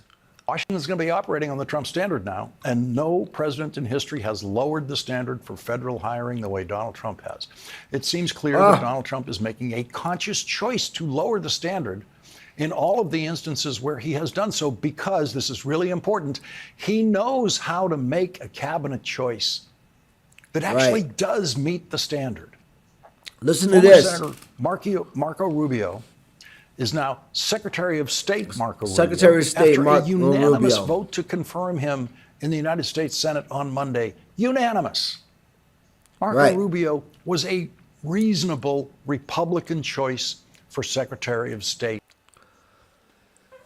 Washington's going to be operating on the Trump standard now, and no president in history has lowered the standard for federal hiring the way Donald Trump has. It seems clear that Donald Trump is making a conscious choice to lower the standard in all of the instances where he has done so, because, this is really important, he knows how to make a cabinet choice that actually does meet the standard. Listen to this. Senator Marco Rubio is now Secretary of State Marco Rubio. Secretary of State after Marco a unanimous Rubio. vote to confirm him in the United States Senate on Monday. Unanimous. Marco Rubio was a reasonable Republican choice for Secretary of State.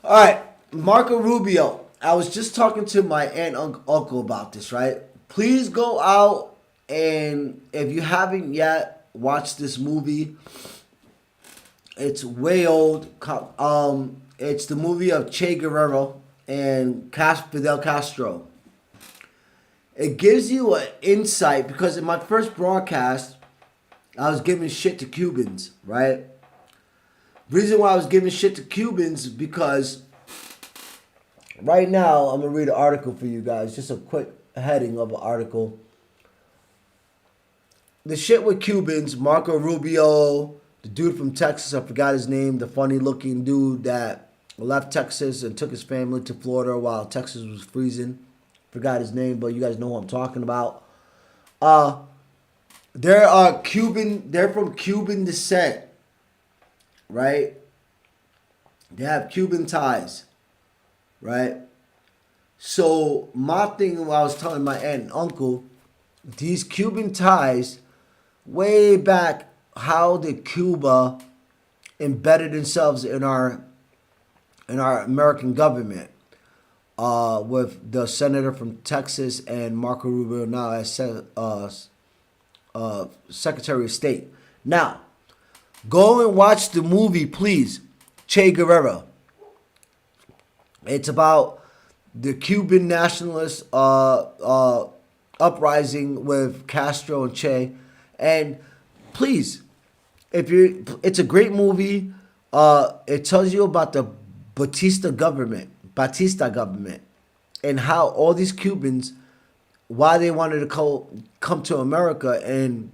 All right, Marco Rubio. I was just talking to my aunt and uncle about this, right? Please go out, and if you haven't yet, watch this movie. It's way old. It's the movie of Che Guevara and Fidel Castro. It gives you an insight, because in my first broadcast, I was giving shit to Cubans, right? Reason why I was giving shit to Cubans because right now I'm gonna read an article for you guys. Just a quick heading of an article. The shit with Cubans, Marco Rubio, the dude from Texas, I forgot his name, the funny looking dude that left Texas and took his family to Florida while Texas was freezing. Forgot his name, but you guys know who I'm talking about. They're from Cuban descent, right? They have Cuban ties, right? So my thing, I was telling my aunt and uncle, these Cuban ties, way back, how did Cuba embedded themselves in our American government? With the senator from Texas and Marco Rubio now as Secretary of State. Now, go and watch the movie, please. Che Guevara. It's about the Cuban nationalist uprising with Castro and Che. And please, it's a great movie. It tells you about the Batista government, and how all these Cubans, why they wanted to come to America and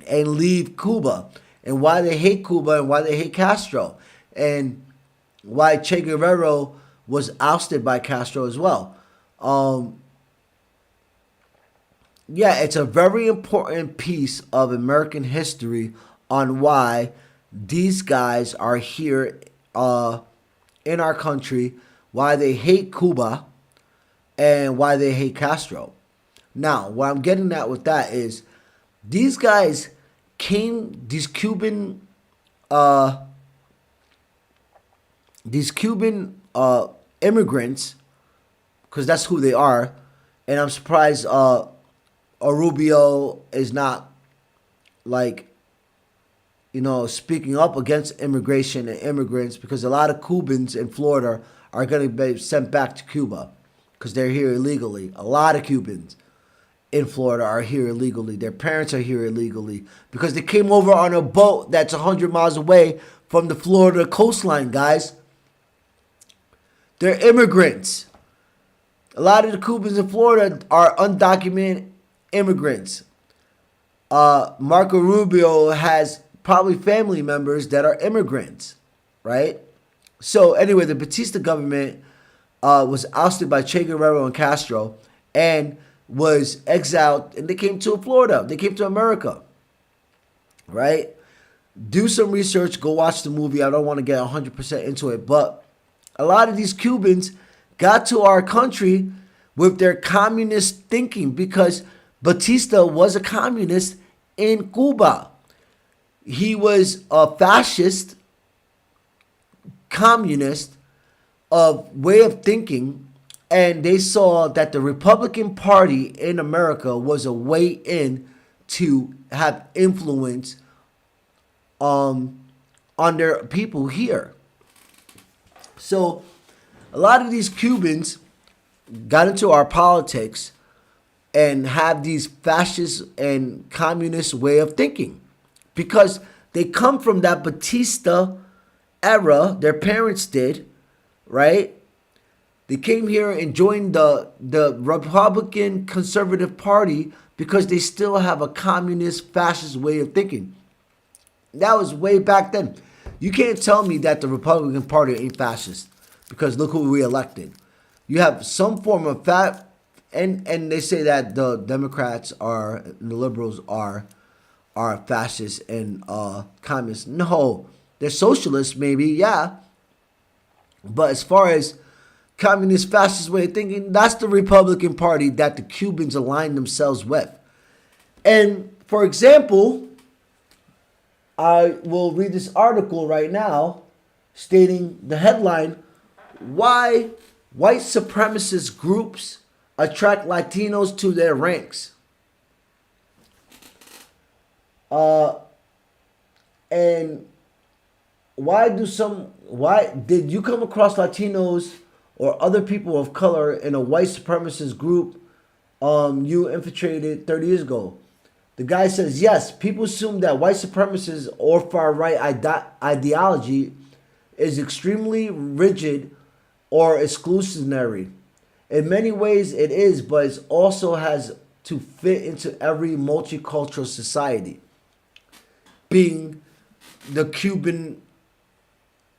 leave Cuba, and why they hate Cuba, and why they hate Castro, and why Che Guevara was ousted by Castro as well. Yeah, it's a very important piece of American history on why these guys are here in our country, why they hate Cuba, and why they hate Castro. Now, what I'm getting at with that is these guys these Cuban immigrants, because that's who they are, and I'm surprised Rubio is not like speaking up against immigration and immigrants, because a lot of Cubans in Florida are going to be sent back to Cuba because they're here illegally. A lot of Cubans in Florida are here illegally. Their parents are here illegally because they came over on a boat that's 100 miles away from the Florida coastline, guys. They're immigrants. A lot of the Cubans in Florida are undocumented immigrants. Marco Rubio has probably family members that are immigrants, right? So anyway, the Batista government was ousted by Che Guevara and Castro and was exiled, and they came to Florida. They came to America, right? Do some research. Go watch the movie. I don't want to get 100% into it, but a lot of these Cubans got to our country with their communist thinking because Batista was a communist in Cuba. He was a fascist, communist way of thinking, and they saw that the Republican Party in America was a way in to have influence on their people here. So a lot of these Cubans got into our politics and have these fascist and communist way of thinking because they come from that Batista era. Their parents did, right? They came here and joined the Republican Conservative Party because they still have a communist fascist way of thinking. That was way back then. You can't tell me that the Republican Party ain't fascist because look who we elected. You have some form of and they say that the Democrats are, the liberals are fascists and communists. No, they're socialists maybe, yeah. But as far as communist fascist way of thinking, that's the Republican Party that the Cubans align themselves with. And for example, I will read this article right now stating the headline, Why White Supremacist Groups Attract Latinos to Their Ranks. And why did you come across Latinos or other people of color in a white supremacist group you infiltrated 30 years ago? The guy says, yes, people assume that white supremacists or far-right ideology is extremely rigid or exclusionary. In many ways it is, but it also has to fit into every multicultural society. Being the Cuban,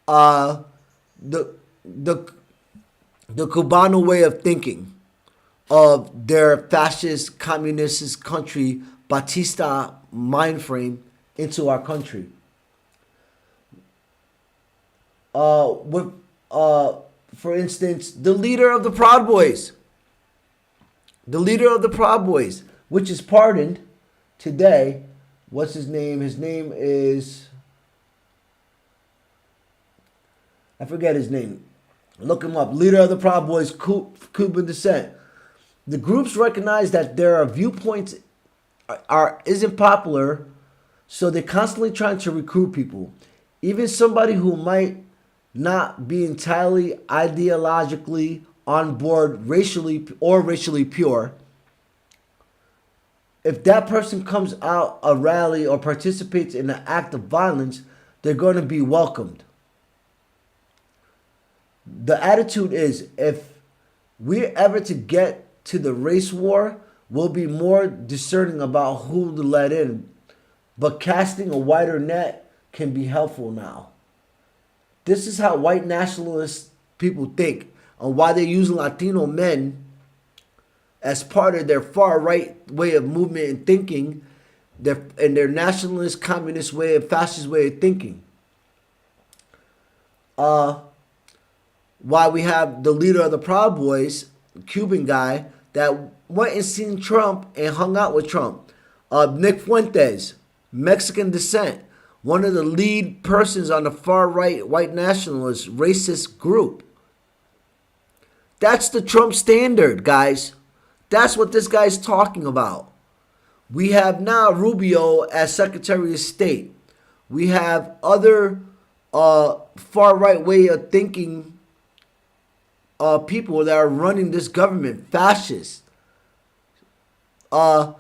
the Cubano way of thinking of their fascist, communist country, Batista mind frame into our country. For instance, the leader of the Proud Boys, which is pardoned today. What's his name? His name is, I forget his name. Look him up. Leader of the Proud Boys, Cuban descent. The groups recognize that their viewpoints isn't popular, so they're constantly trying to recruit people. Even somebody who might not be entirely ideologically on board racially pure. If that person comes out a rally or participates in an act of violence, they're going to be welcomed. The attitude is, if we're ever to get to the race war, we'll be more discerning about who to let in. But casting a wider net can be helpful now. This is how white nationalist people think, and why they're using Latino men as part of their far-right way of movement and thinking, and their nationalist, communist way of, fascist way of thinking. Why we have the leader of the Proud Boys, Cuban guy, that went and seen Trump and hung out with Trump. Nick Fuentes, Mexican descent, one of the lead persons on the far-right white nationalist racist group. That's the Trump standard, guys. That's what this guy's talking about. We have now Rubio as Secretary of State. We have other far right way of thinking people that are running this government, fascists. I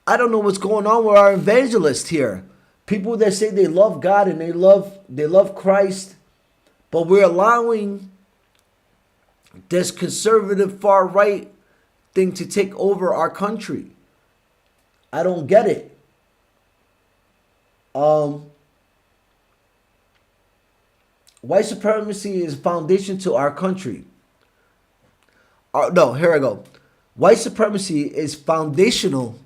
don't know what's going on with our evangelists here. People that say they love God and they love Christ, but we're allowing this conservative far right thing to take over our country. I don't get it. White supremacy is foundation to our country. No, here I go. White supremacy is foundational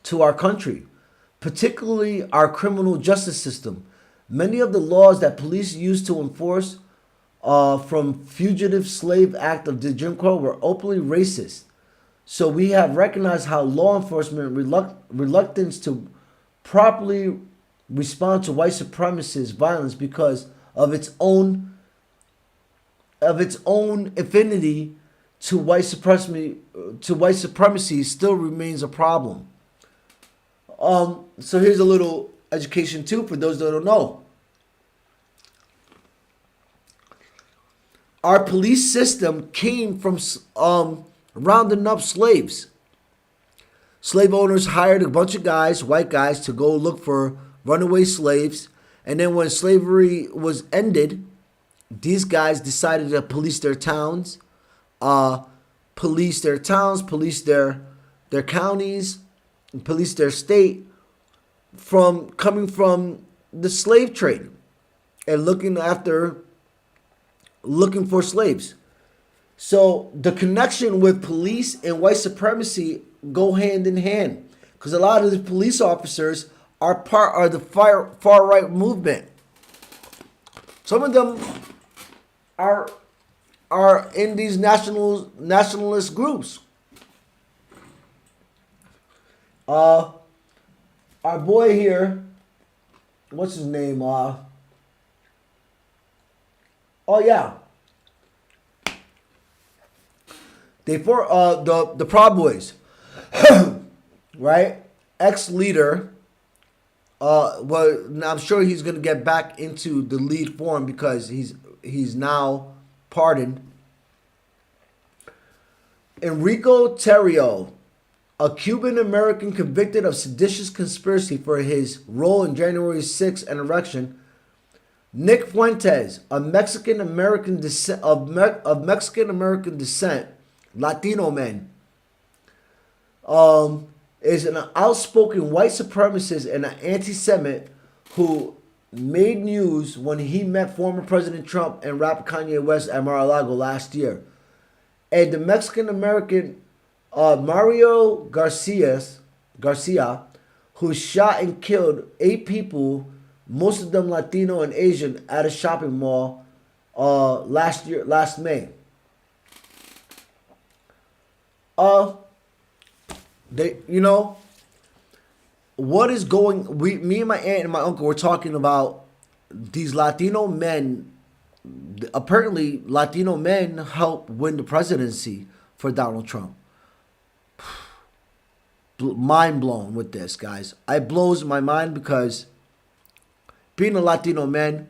to our country, particularly our criminal justice system. Many of the laws that police used to enforce from Fugitive Slave Act of the Jim Crow were openly racist. So we have recognized how law enforcement reluctance to properly respond to white supremacist violence because of its own affinity to white supremacy still remains a problem. So here's a little education too for those that don't know. Our police system came from rounding up slaves. Slave owners hired a bunch of guys, white guys, to go look for runaway slaves. And then when slavery was ended, these guys decided to police their towns, police their counties, and police their state coming from the slave trade and looking for slaves. So the connection with police and white supremacy go hand in hand, because a lot of the police officers are the far right movement. Some of them are in these nationalist groups. Our boy here, what's his name? Oh yeah. The Proud Boys, right? Ex-leader. Well, I'm sure he's gonna get back into the lead form because he's now pardoned. Enrico Terrio, a Cuban American convicted of seditious conspiracy for his role in January 6th insurrection. Nick Fuentes, a Mexican American descent, Latino man, is an outspoken white supremacist and an anti-Semite who made news when he met former President Trump and rapper Kanye West at Mar-a-Lago last year. And the Mexican American Mario Garcia, who shot and killed 8 people, most of them Latino and Asian, at a shopping mall last May. What is going? Me and my aunt and my uncle were talking about these Latino men. Apparently, Latino men helped win the presidency for Donald Trump. Mind blown with this, guys. It blows my mind because being a Latino man,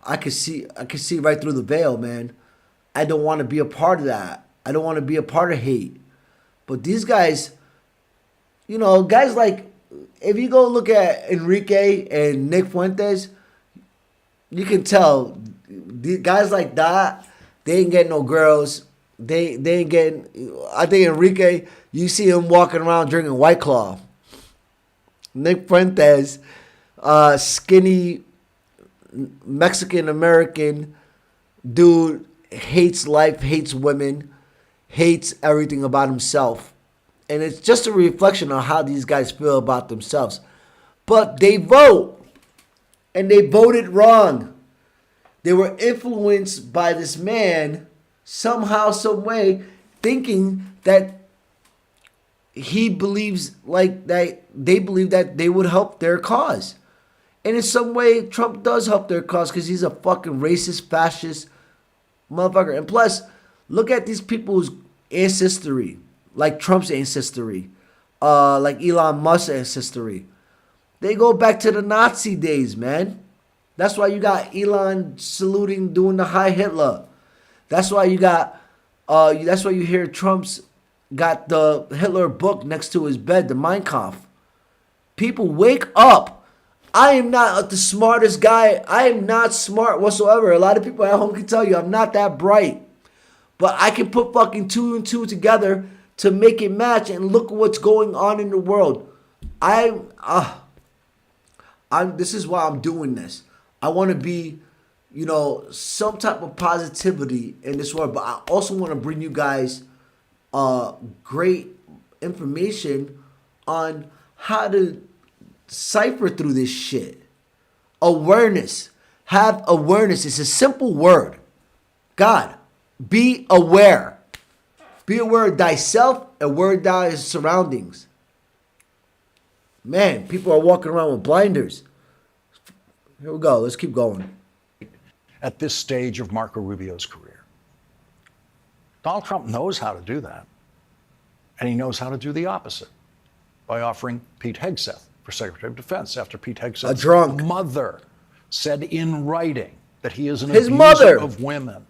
I could see right through the veil, man. I don't want to be a part of that. I don't want to be a part of hate. But these guys, guys like, if you go look at Enrique and Nick Fuentes, you can tell the guys like that, they ain't getting no girls. They ain't getting. I think Enrique, you see him walking around drinking White Claw. Nick Fuentes, skinny Mexican American dude, hates life, hates women, hates everything about himself. And it's just a reflection on how these guys feel about themselves. But they vote, and they voted wrong. They were influenced by this man somehow, some way, thinking that he believes like that they believe that they would help their cause. And in some way, Trump does help their cause because he's a fucking racist, fascist motherfucker. And plus, look at these people's ancestry, like Trump's ancestry, like Elon Musk's ancestry. They go back to the Nazi days, man. That's why you got Elon saluting, doing the High Hitler. That's why you got, that's why you hear Trump's got the Hitler book next to his bed, the Mein Kampf. People, wake up. I am not the smartest guy. I am not smart whatsoever. A lot of people at home can tell you I'm not that bright. But I can put fucking 2 and 2 together to make it match, and look at what's going on in the world. This is why I'm doing this. I want to be, some type of positivity in this world, but I also want to bring you guys great information on how to cipher through this shit. Awareness. Have awareness. It's a simple word. God, be aware. Be aware of thyself, aware of thy surroundings. Man, people are walking around with blinders. Here we go. Let's keep going. At this stage of Marco Rubio's career, Donald Trump knows how to do that. And he knows how to do the opposite by offering Pete Hegseth for Secretary of Defense after Pete Hegseth's mother said in writing that he is an abuser of women.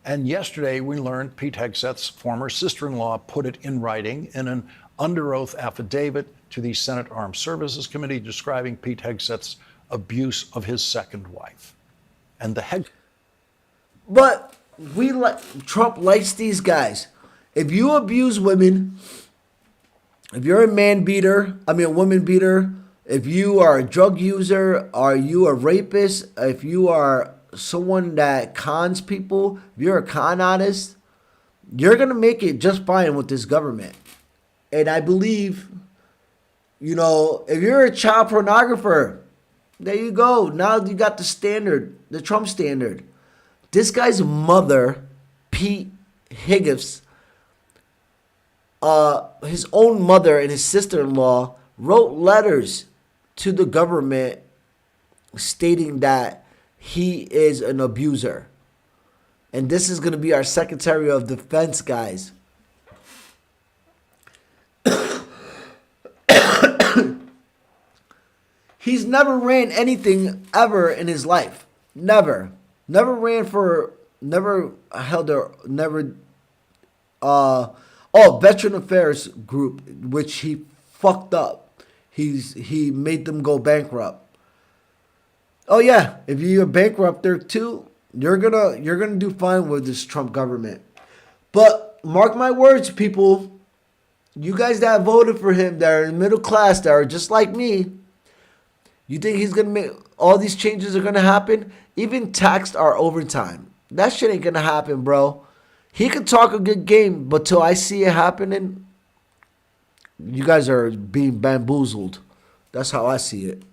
And yesterday we learned Pete Hegseth's former sister-in-law put it in writing in an under oath affidavit to the Senate Armed Services Committee describing Pete Hegseth's abuse of his second wife. And But Trump likes these guys. If you abuse women, if you're a woman beater, if you are a drug user, are you a rapist, if you are someone that cons people, if you're a con artist, you're going to make it just fine with this government. And I believe, if you're a child pornographer, there you go. Now you got the standard, the Trump standard. This guy's mother, Pete Hegseth, his own mother and his sister-in-law wrote letters to the government stating that he is an abuser. And this is going to be our Secretary of Defense, guys. He's never ran anything ever in his life. Never. Never ran for, never held a, never, Veteran Affairs Group, which he fucked up. He made them go bankrupt. Oh yeah, if you're bankrupt there too, you're gonna do fine with this Trump government. But mark my words, people, you guys that voted for him, that are in the middle class, that are just like me, you think he's gonna make all these changes are gonna happen? Even taxed our overtime. That shit ain't gonna happen, bro. He could talk a good game, but till I see it happening, you guys are being bamboozled. That's how I see it.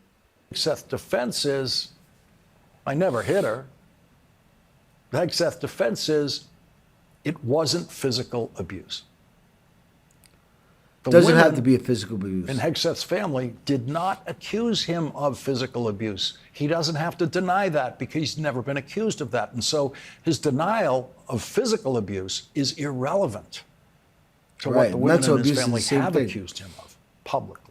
Hegseth's defense is, I never hit her. The Hegseth's defense is, it wasn't physical abuse. The Doesn't have to be a physical abuse. And Hegseth's family did not accuse him of physical abuse. He doesn't have to deny that because he's never been accused of that. And so his denial of physical abuse is irrelevant to what the women in his family have accused him of publicly.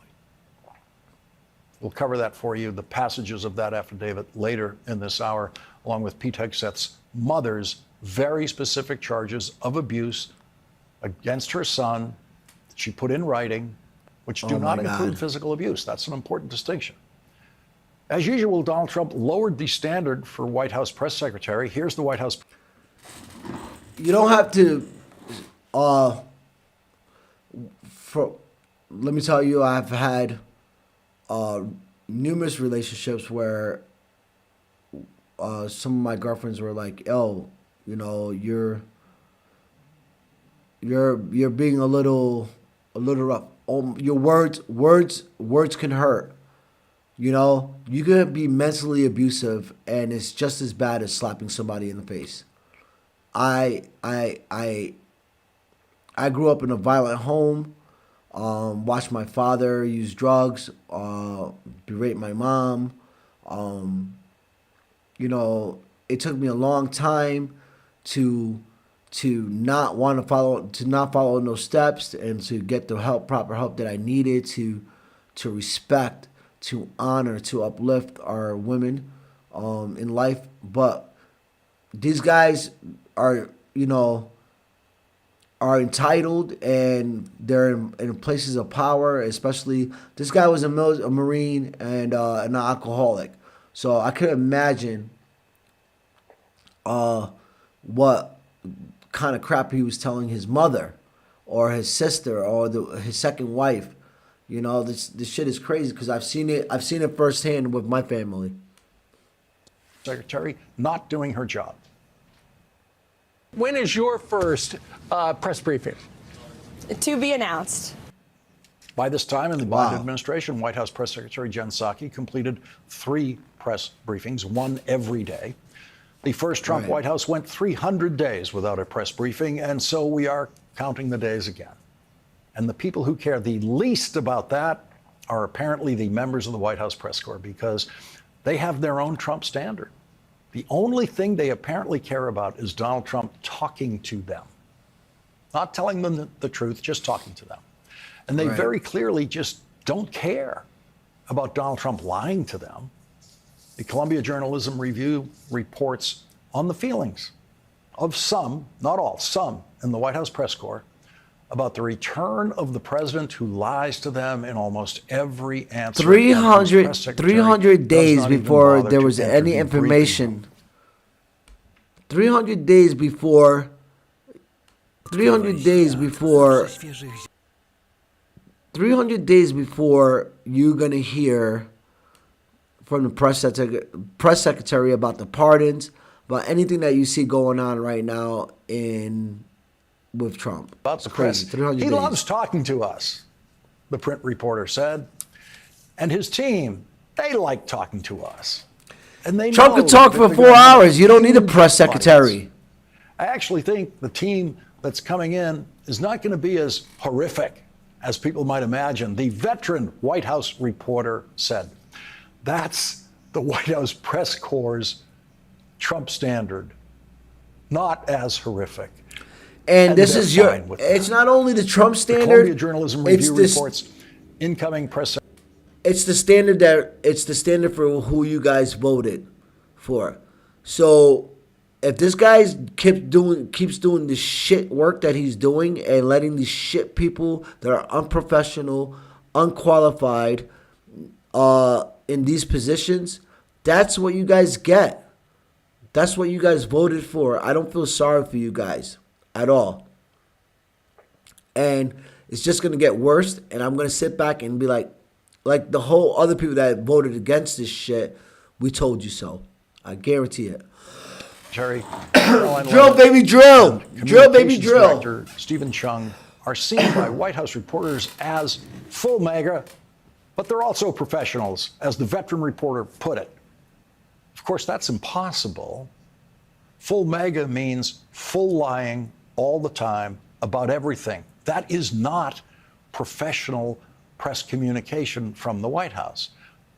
We'll cover that for you, the passages of that affidavit later in this hour, along with Pete Hegseth's mother's very specific charges of abuse against her son that she put in writing, which do not include physical abuse. That's an important distinction. As usual, Donald Trump lowered the standard for White House press secretary. Here's the White House. You don't have to, let me tell you, I've had numerous relationships where some of my girlfriends were like, "Oh, you're being a little rough. Your words can hurt. You could be mentally abusive, and it's just as bad as slapping somebody in the face." I grew up in a violent home. Watched my father use drugs, berate my mom. It took me a long time to not follow in those steps and to get the proper help that I needed to respect to honor, to uplift our women in life. But these guys are, are entitled, and they're in places of power. Especially this guy was a Marine and an alcoholic, so I could imagine what kind of crap he was telling his mother or his sister or his second wife. This shit is crazy because I've seen it firsthand with my family. Secretary not doing her job. When is your first press briefing? To be announced. By this time in the Biden administration, White House Press Secretary Jen Psaki completed 3 press briefings, 1 every day. The first Trump White House went 300 days without a press briefing, and so we are counting the days again. And the people who care the least about that are apparently the members of the White House press corps, because they have their own Trump standard. The only thing they apparently care about is Donald Trump talking to them. Not telling them the truth, just talking to them. And they very clearly just don't care about Donald Trump lying to them. The Columbia Journalism Review reports on the feelings of some, not all, some in the White House press corps about the return of the president who lies to them in almost every answer. 300 days before there was any information. 300 days before 300 days before you're going to hear from the press secretary about the pardons, about anything that you see going on right now with Trump. About the press. He loves talking to us, the print reporter said. And his team, they like talking to us. And they Trump could talk for 4 hours. You don't need a press secretary. I actually think the team that's coming in is not going to be as horrific as people might imagine. The veteran White House reporter said, that's the White House press corps' Trump standard. Not as horrific. And this is it's not only the Trump standard. The Columbia Journalism Review reports incoming press. It's the standard for who you guys voted for. So if this guy keeps doing the shit work that he's doing and letting these shit people that are unprofessional, unqualified, in these positions, that's what you guys get. That's what you guys voted for. I don't feel sorry for you guys at all. And it's just going to get worse. And I'm going to sit back and be like the whole other people that voted against this shit, we told you so. I guarantee it. Jerry, drill, baby, drill. Drill, baby, drill. Director Stephen Chung are seen by White House reporters as full MAGA, but they're also professionals, as the veteran reporter put it. Of course, that's impossible. Full MAGA means full lying all the time about everything. That is not professional press communication from the White House.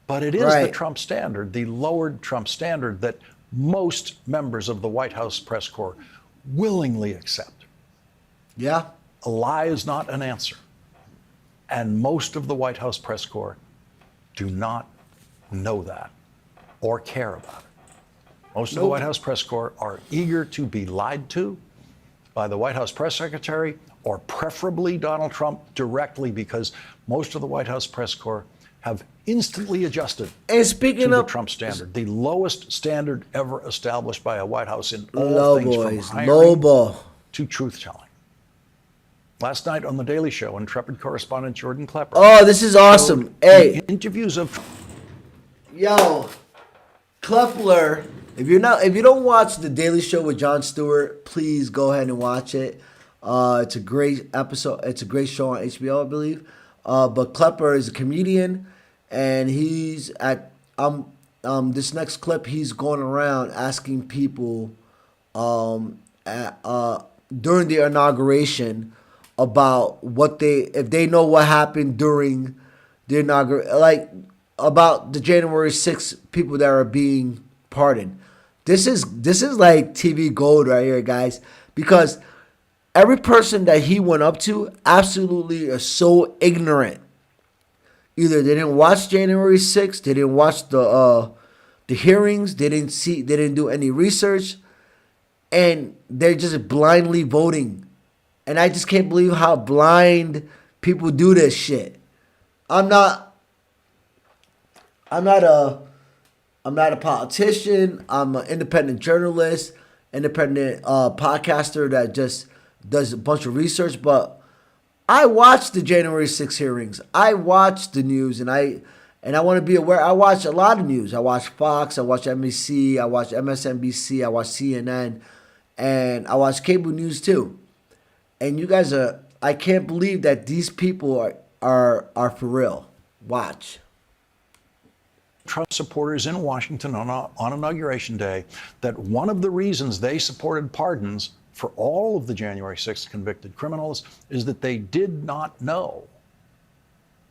But it is the Trump standard, the lowered Trump standard that most members of the White House press corps willingly accept. Yeah. A lie is not an answer. And most of the White House press corps do not know that or care about it. Most of the White House press corps are eager to be lied to by the White House press secretary, or preferably Donald Trump directly, because most of the White House press corps have instantly adjusted and speaking to of the Trump standard, the lowest standard ever established by a White House in all things from hiring to truth-telling. Last night on The Daily Show, intrepid correspondent Jordan Klepper. Oh, this is awesome. Hey. Interviews of... Yo, Klepper, if you don't watch The Daily Show with Jon Stewart, please go ahead and watch it. It's a great episode. It's a great show on HBO, I believe. But Klepper is a comedian, and he's at this next clip. He's going around asking people during the inauguration about if they know what happened during the inauguration, like about the January 6th people that are being pardoned. This is like TV gold right here, guys, because every person that he went up to absolutely are so ignorant. either they didn't watch January 6th, they didn't watch the hearings, they didn't do any research, and they're just blindly voting. And I just can't believe how blind people do this shit. I'm not a politician. I'm an independent journalist, independent podcaster that just does a bunch of research. But I watched the January 6th hearings. I watched the news, and I want to be aware. I watch a lot of news. I watch Fox. I watch NBC. I watch MSNBC. I watch CNN, and I watch cable news too. And you guys are. I can't believe that these people are for real. Watch. Trump supporters in Washington on Inauguration Day that one of the reasons they supported pardons for all of the January 6th convicted criminals is that they did not know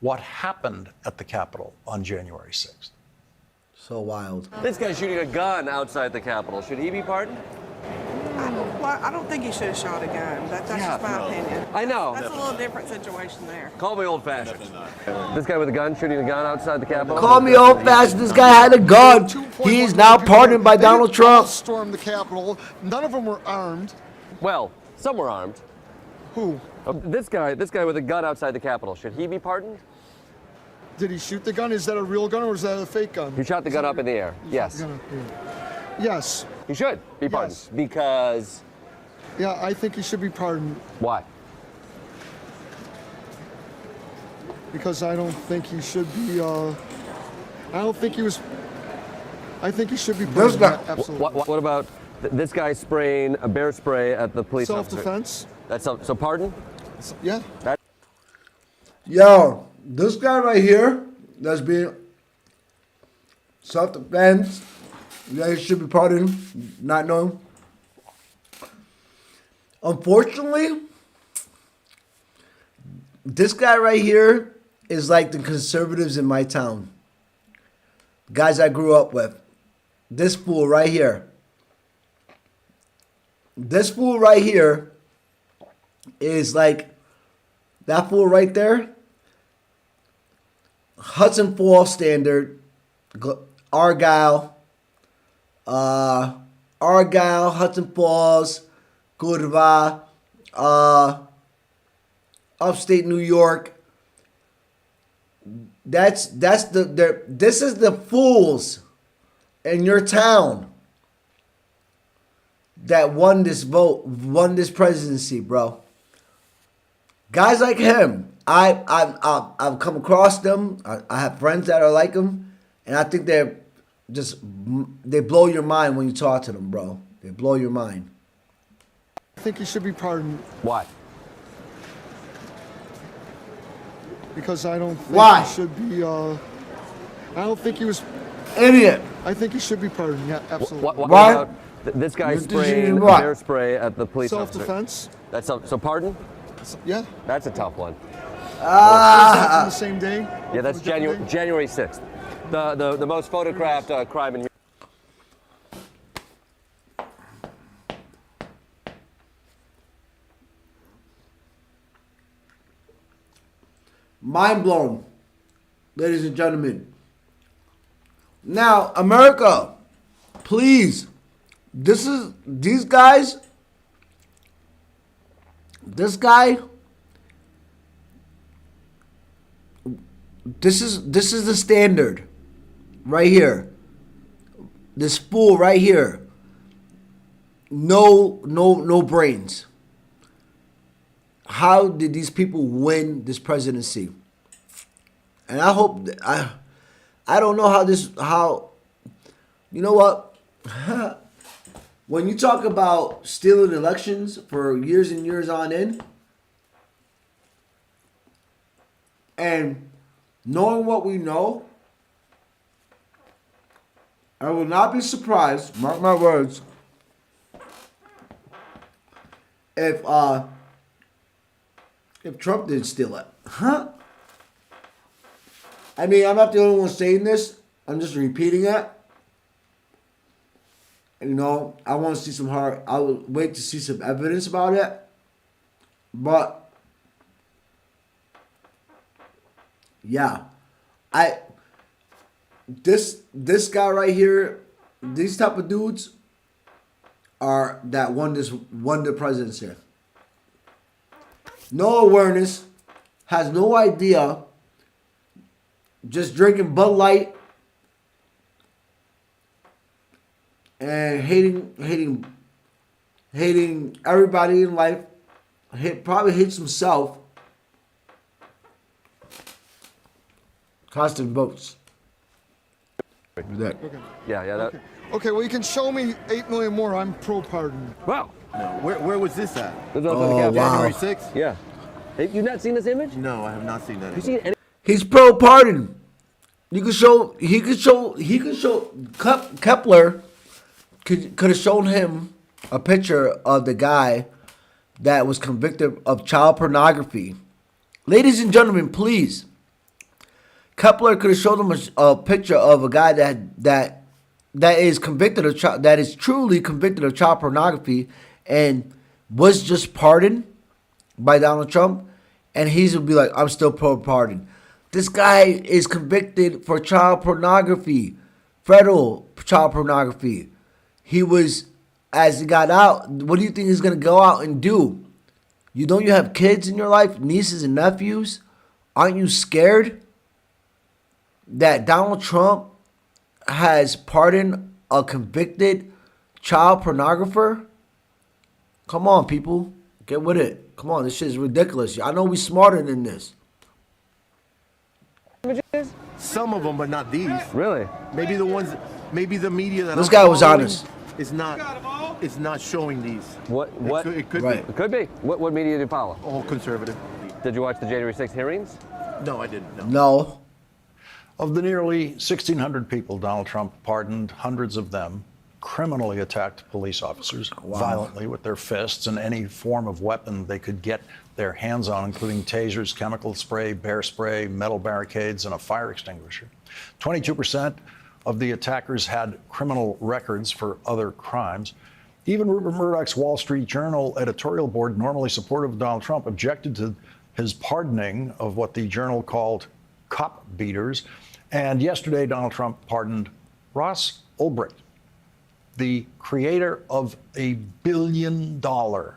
what happened at the Capitol on January 6th. So wild. This guy's shooting a gun outside the Capitol. Should he be pardoned? I don't think he should have shot a gun. That's just my opinion. I know. That's a little different situation there. Call me old-fashioned. This guy with a gun shooting a gun outside the Capitol? Call me old-fashioned. This guy had a gun. He's now pardoned by Donald Trump. Stormed the Capitol. None of them were armed. Well, some were armed. Who? This guy with a gun outside the Capitol. Should he be pardoned? Did he shoot the gun? Is that a real gun or is that a fake gun? He shot the gun up in the air. Yes. Yes. He should be pardoned. Yes. Because? Yeah, I think he should be pardoned. Why? Because I don't think he should be, I don't think he was, I think he should be pardoned. Absolutely. What about this guy spraying a bear spray at the police officer? Self-defense? That's so pardon? Yeah. Yo, this guy right here that's being self-defense, yeah, he should be pardoned, not knowing. Unfortunately, this guy right here is like the conservatives in my town. Guys I grew up with. This fool right here. This fool right here is like that fool right there. Hudson Falls Standard, Argyle, Hudson Falls, Curva, upstate New York. This is the fools in your town that won this presidency, bro. Guys like him, I've come across them. I have friends that are like him, and I think they blow your mind when you talk to them, bro. They blow your mind. I think he should be pardoned. Why? Because I don't think Why? he should be, I don't think he was... Idiot. I think he should be pardoned, yeah, absolutely. Why? About this guy spraying bear spray at the police officer? Self-defense? That's so pardon? Yeah. That's a tough one. Was that on the same day? Yeah, that's January 6th. The most photographed crime in here. Mind blown, ladies and gentlemen. Now, America, please, this is the standard right here. This fool right here. No brains. How did these people win this presidency? And I hope I don't know how you know what? When you talk about stealing elections for years and years on end, and knowing what we know, I will not be surprised, mark my words, if Trump did steal it. Huh? I mean, I'm not the only one saying this. I'm just repeating it. You know, I want to see I will wait to see some evidence about it. But, yeah. This guy right here, these type of dudes are that won the presidency. No awareness, has no idea, just drinking Bud Light and hating everybody in life. Probably hates himself. Constant votes. Okay. Yeah. Okay, well, you can show me 8 million more. I'm pro-pardon. Wow. Where was this at? This was on the Capitol. January 6th? Yeah. Have you not seen this image? No, I have not seen that. You seen any? He's pro pardon. He could show Kepler could have shown him a picture of the guy that was convicted of child pornography. Ladies and gentlemen, please. Kepler could have showed him a picture of a guy that is convicted of that is truly convicted of child pornography and was just pardoned by Donald Trump, and he would be like, I'm still pro pardon. This guy is convicted for child pornography, federal child pornography. He was, as he got out, what do you think he's going to go out and do? You have kids in your life, nieces and nephews? Aren't you scared that Donald Trump has pardoned a convicted child pornographer? Come on, people. Get with it. Come on, this shit is ridiculous. I know we smarter than this. Some of them, but not these. Really? Maybe the media that This guy was honest. Is not showing these. What? It could Right. be. It could be. What media did you follow? All conservative. Did you watch the January 6th hearings? No, I didn't. No. Of the nearly 1,600 people Donald Trump pardoned, hundreds of them criminally attacked police officers violently with their fists and any form of weapon they could get their hands on, including tasers, chemical spray, bear spray, metal barricades, and a fire extinguisher. 22% of the attackers had criminal records for other crimes. Even Rupert Murdoch's Wall Street Journal editorial board, normally supportive of Donald Trump, objected to his pardoning of what the journal called cop beaters. And yesterday, Donald Trump pardoned Ross Ulbricht, the creator of a billion-dollar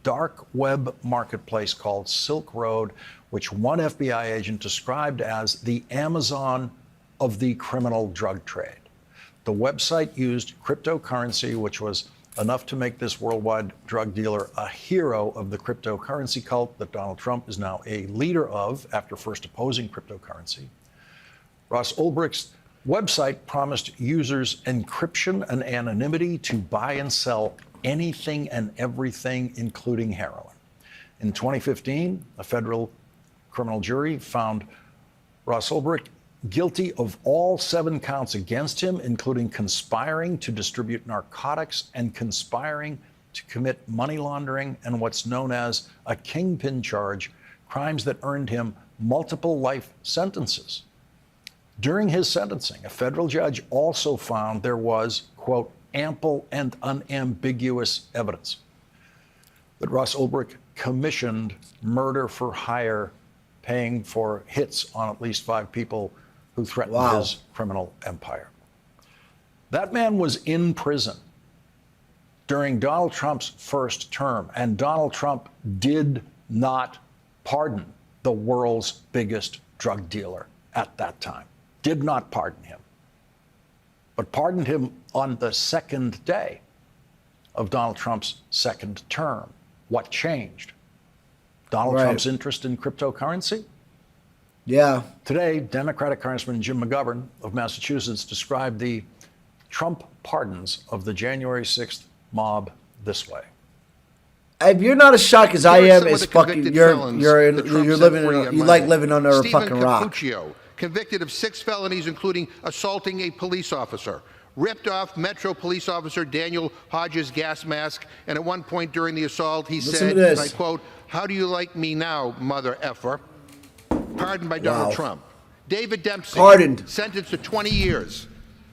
dark web marketplace called Silk Road, which one FBI agent described as the Amazon of the criminal drug trade. The website used cryptocurrency, which was enough to make this worldwide drug dealer a hero of the cryptocurrency cult that Donald Trump is now a leader of after first opposing cryptocurrency. Ross Ulbricht's website promised users encryption and anonymity to buy and sell anything and everything, including heroin. In 2015, a federal criminal jury found Ross Ulbricht guilty of all 7 counts against him, including conspiring to distribute narcotics and conspiring to commit money laundering and what's known as a kingpin charge, crimes that earned him multiple life sentences. During his sentencing, a federal judge also found there was, quote, ample and unambiguous evidence that Ross Ulbricht commissioned murder for hire, paying for hits on at least 5 people who threatened his criminal empire. That man was in prison during Donald Trump's first term, and Donald Trump did not pardon the world's biggest drug dealer at that time. Did not pardon him, but pardoned him on the second day of Donald Trump's second term. What changed? Donald Trump's interest in cryptocurrency? Yeah. Today, Democratic Congressman Jim McGovern of Massachusetts described the Trump pardons of the January 6th mob this way. If you're not as shocked as I am, it's fucking you like living under a fucking rock. Kulture, convicted of 6 felonies, including assaulting a police officer, ripped off Metro police officer Daniel Hodges' gas mask, and at one point during the assault, he said, and I quote, "How do you like me now, mother effer?" Pardoned by Donald Trump. David Dempsey, sentenced to 20 years.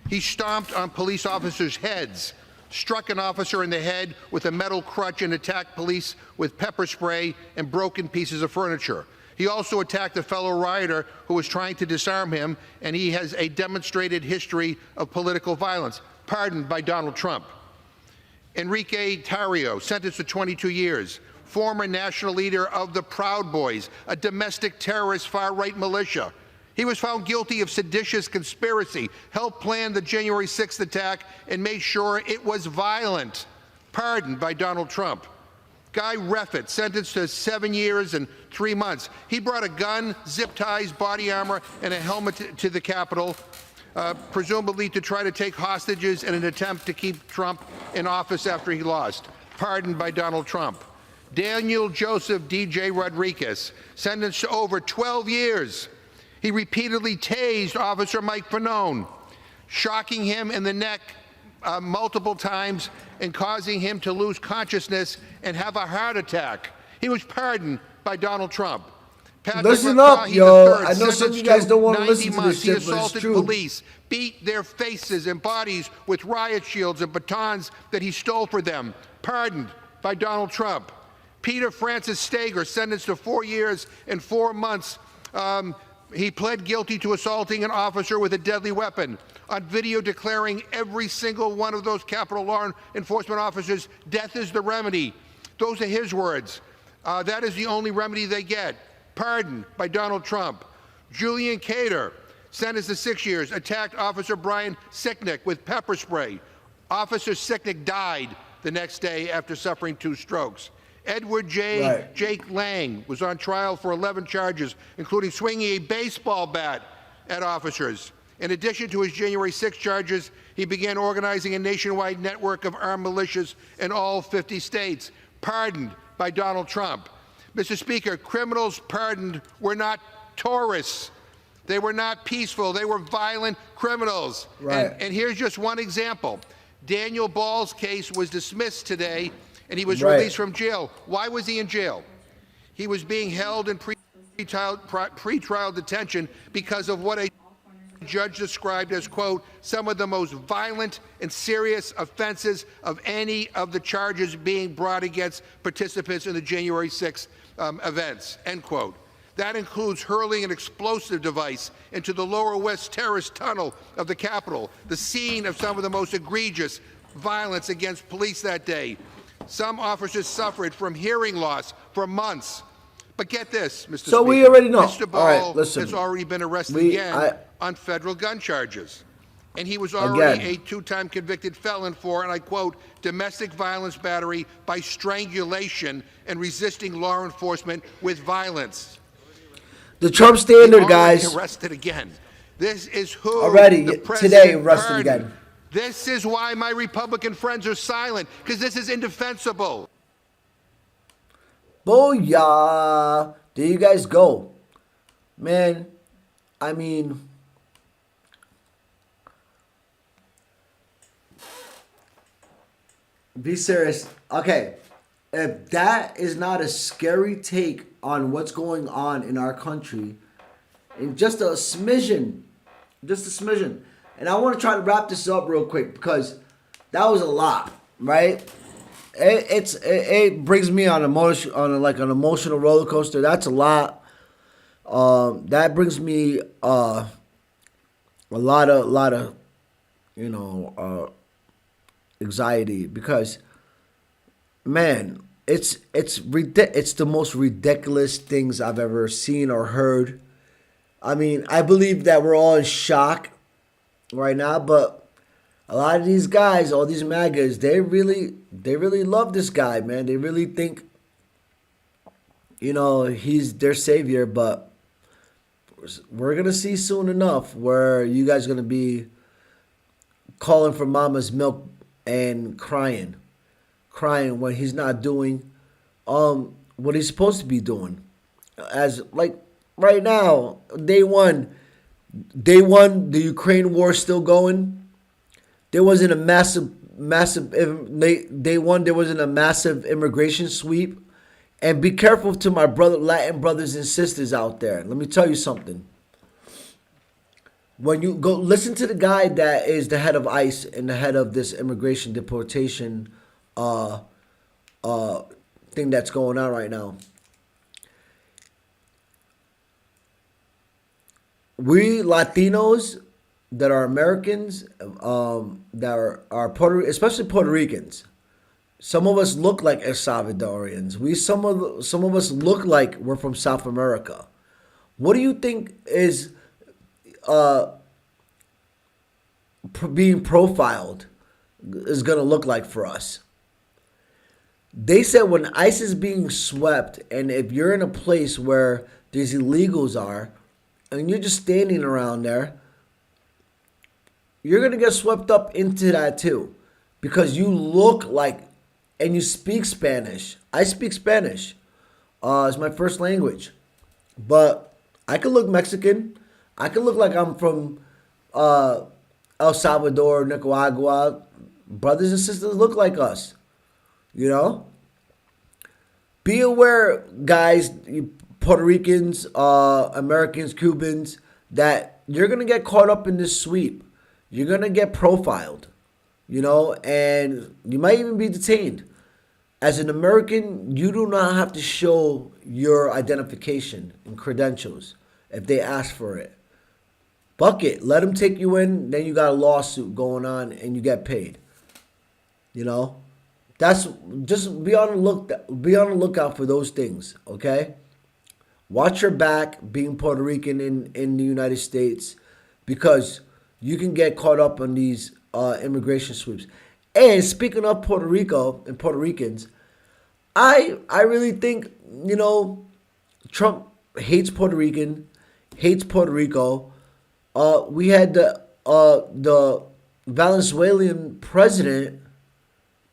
He stomped on police officers' heads, struck an officer in the head with a metal crutch, and attacked police with pepper spray and broken pieces of furniture. He also attacked a fellow rioter who was trying to disarm him, and he has a demonstrated history of political violence, pardoned by Donald Trump. Enrique Tarrio, sentenced to 22 years, former national leader of the Proud Boys, a domestic terrorist far-right militia. He was found guilty of seditious conspiracy, helped plan the January 6th attack, and made sure it was violent, pardoned by Donald Trump. Guy Reffitt, sentenced to 7 years and 3 months. He brought a gun, zip ties, body armor, and a helmet to the Capitol, presumably to try to take hostages in an attempt to keep Trump in office after he lost, pardoned by Donald Trump. Daniel Joseph D.J. Rodriguez, sentenced to over 12 years. He repeatedly tased Officer Mike Fanone, shocking him in the neck multiple times and causing him to lose consciousness and have a heart attack. He was pardoned by Donald Trump. Listen up, yo. I know some of you guys don't want to listen to this shit, but it's He assaulted true. police, beat their faces and bodies with riot shields and batons that he stole for them. Pardoned by Donald Trump. Peter Francis Stager, sentenced to 4 years and 4 months. He pled guilty to assaulting an officer with a deadly weapon. On video declaring every single one of those Capitol law enforcement officers, death is the remedy. Those are his words. That is the only remedy they get. Pardoned by Donald Trump. Julian Cater, sentenced to 6 years, attacked Officer Brian Sicknick with pepper spray. Officer Sicknick died the next day after suffering 2 strokes. Edward Jake Lang was on trial for 11 charges, including swinging a baseball bat at officers. In addition to his January 6 charges, he began organizing a nationwide network of armed militias in all 50 states, pardoned by Donald Trump. Mr. Speaker, criminals pardoned were not tourists. They were not peaceful. They were violent criminals. Right. And here's just one example. Daniel Ball's case was dismissed today, and he was released from jail. Why was he in jail? He was being held in pretrial detention because of what a judge described as, quote, some of the most violent and serious offenses of any of the charges being brought against participants in the January 6th events, end quote. That includes hurling an explosive device into the Lower West Terrace tunnel of the Capitol, the scene of some of the most egregious violence against police that day. Some officers suffered from hearing loss for months. But get this, Mr. Speaker. So we already know. Mr. Ball All right, listen. has already been arrested again on federal gun charges. And he was already a 2-time convicted felon for, and I quote, domestic violence battery by strangulation and resisting law enforcement with violence. The Trump standard, guys. Arrested again. This is who Already, the president today, arrested pardoned. again. This is why my Republican friends are silent, because this is indefensible. Booyah. There you guys go. Man, I mean, be serious. Okay, if that is not a scary take on what's going on in our country, and just a smidgen, and I want to try to wrap this up real quick because that was a lot, right? It brings me on an emotional roller coaster. That's a lot. That brings me a lot of anxiety because, man, it's the most ridiculous things I've ever seen or heard. I mean, I believe that we're all in shock right now, but a lot of these guys, all these MAGAs, they really love this guy, man. They really think, he's their savior, but we're going to see soon enough where you guys are going to be calling for mama's milk and crying when he's not doing what he's supposed to be doing. As like right now, day one, the Ukraine war still going. There wasn't a massive day one. There wasn't a massive immigration sweep, and be careful to my Latin brothers and sisters out there. Let me tell you something. When you go listen to the guy that is the head of ICE and the head of this immigration deportation thing that's going on right now. we Latinos that are Americans, that are especially Puerto Ricans. Some of us look like El Salvadorians. Some of us look like we're from South America. What do you think is being profiled is going to look like for us? They said when ICE is being swept, and if you're in a place where these illegals are, and you're just standing around there, you're going to get swept up into that too. Because you look like, and you speak Spanish. I speak Spanish. It's my first language. But I could look Mexican. I could look like I'm from El Salvador, Nicaragua. Brothers and sisters look like us. You know? Be aware, guys, Puerto Ricans, Americans, Cubans, that you're going to get caught up in this sweep. You're going to get profiled, you know, and you might even be detained. As an American, you do not have to show your identification and credentials if they ask for it. Buck it. Let them take you in. Then you got a lawsuit going on and you get paid. You know? That's just be on the lookout for those things, okay? Watch your back being Puerto Rican in the United States, because you can get caught up on these immigration sweeps. And speaking of Puerto Rico and Puerto Ricans, I really think, you know, Trump hates Puerto Rican, hates Puerto Rico. We had the Venezuelan president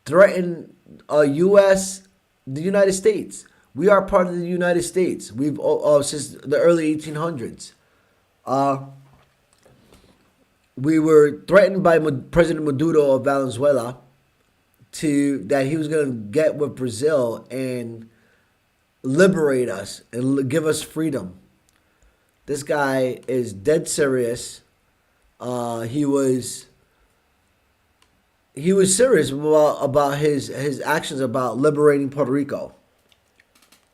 threaten the United States. We are part of the United States. We've since the early 1800s. We were threatened by President Maduro of Venezuela that he was going to get with Brazil and liberate us and give us freedom. This guy is dead serious. He was serious about his actions about liberating Puerto Rico.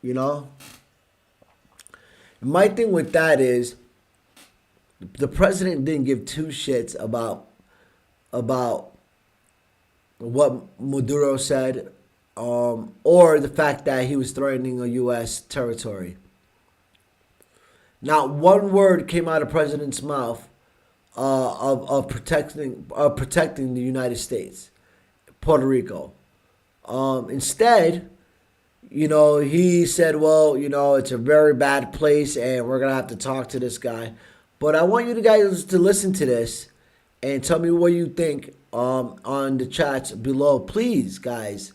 You know? My thing with that is the president didn't give two shits about what Maduro said, or the fact that he was threatening a U.S. territory. Not one word came out of the president's mouth of protecting the United States, Puerto Rico. Instead, you know, he said, well, you know, it's a very bad place and we're going to have to talk to this guy. But I want you guys to listen to this and tell me what you think on the chats below. Please, guys,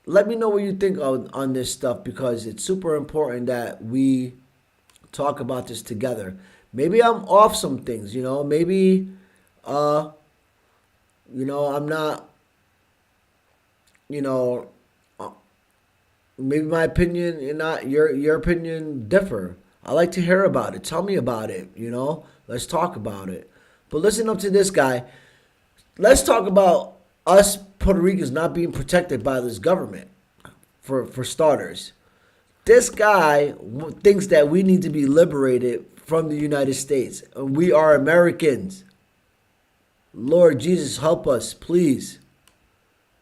let me know what you think on this stuff, because it's super important that we talk about this together. Maybe I'm off some things, you know. Maybe, you know, I'm not, you know, maybe my opinion and not your opinion differ. I like to hear about it. Tell me about it, you know. Let's talk about it. But listen up to this guy. Let's talk about us Puerto Ricans not being protected by this government, for starters. This guy thinks that we need to be liberated from the United States. And we are Americans. Lord Jesus, help us, please.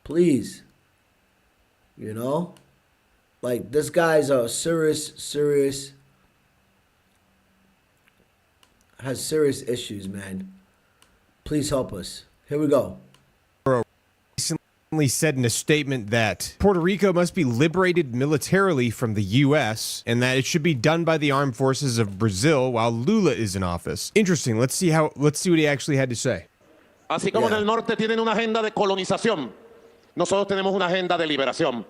Please. You know? Like, this guy's a serious has serious issues, man. Please help us. Here we go. Recently said in a statement that Puerto Rico must be liberated militarily from the U.S. and that it should be done by the armed forces of Brazil while Lula is in office. Interesting. Let's see what he actually had to say. Así como en el norte tienen una agenda de colonización, nosotros tenemos una agenda de liberación.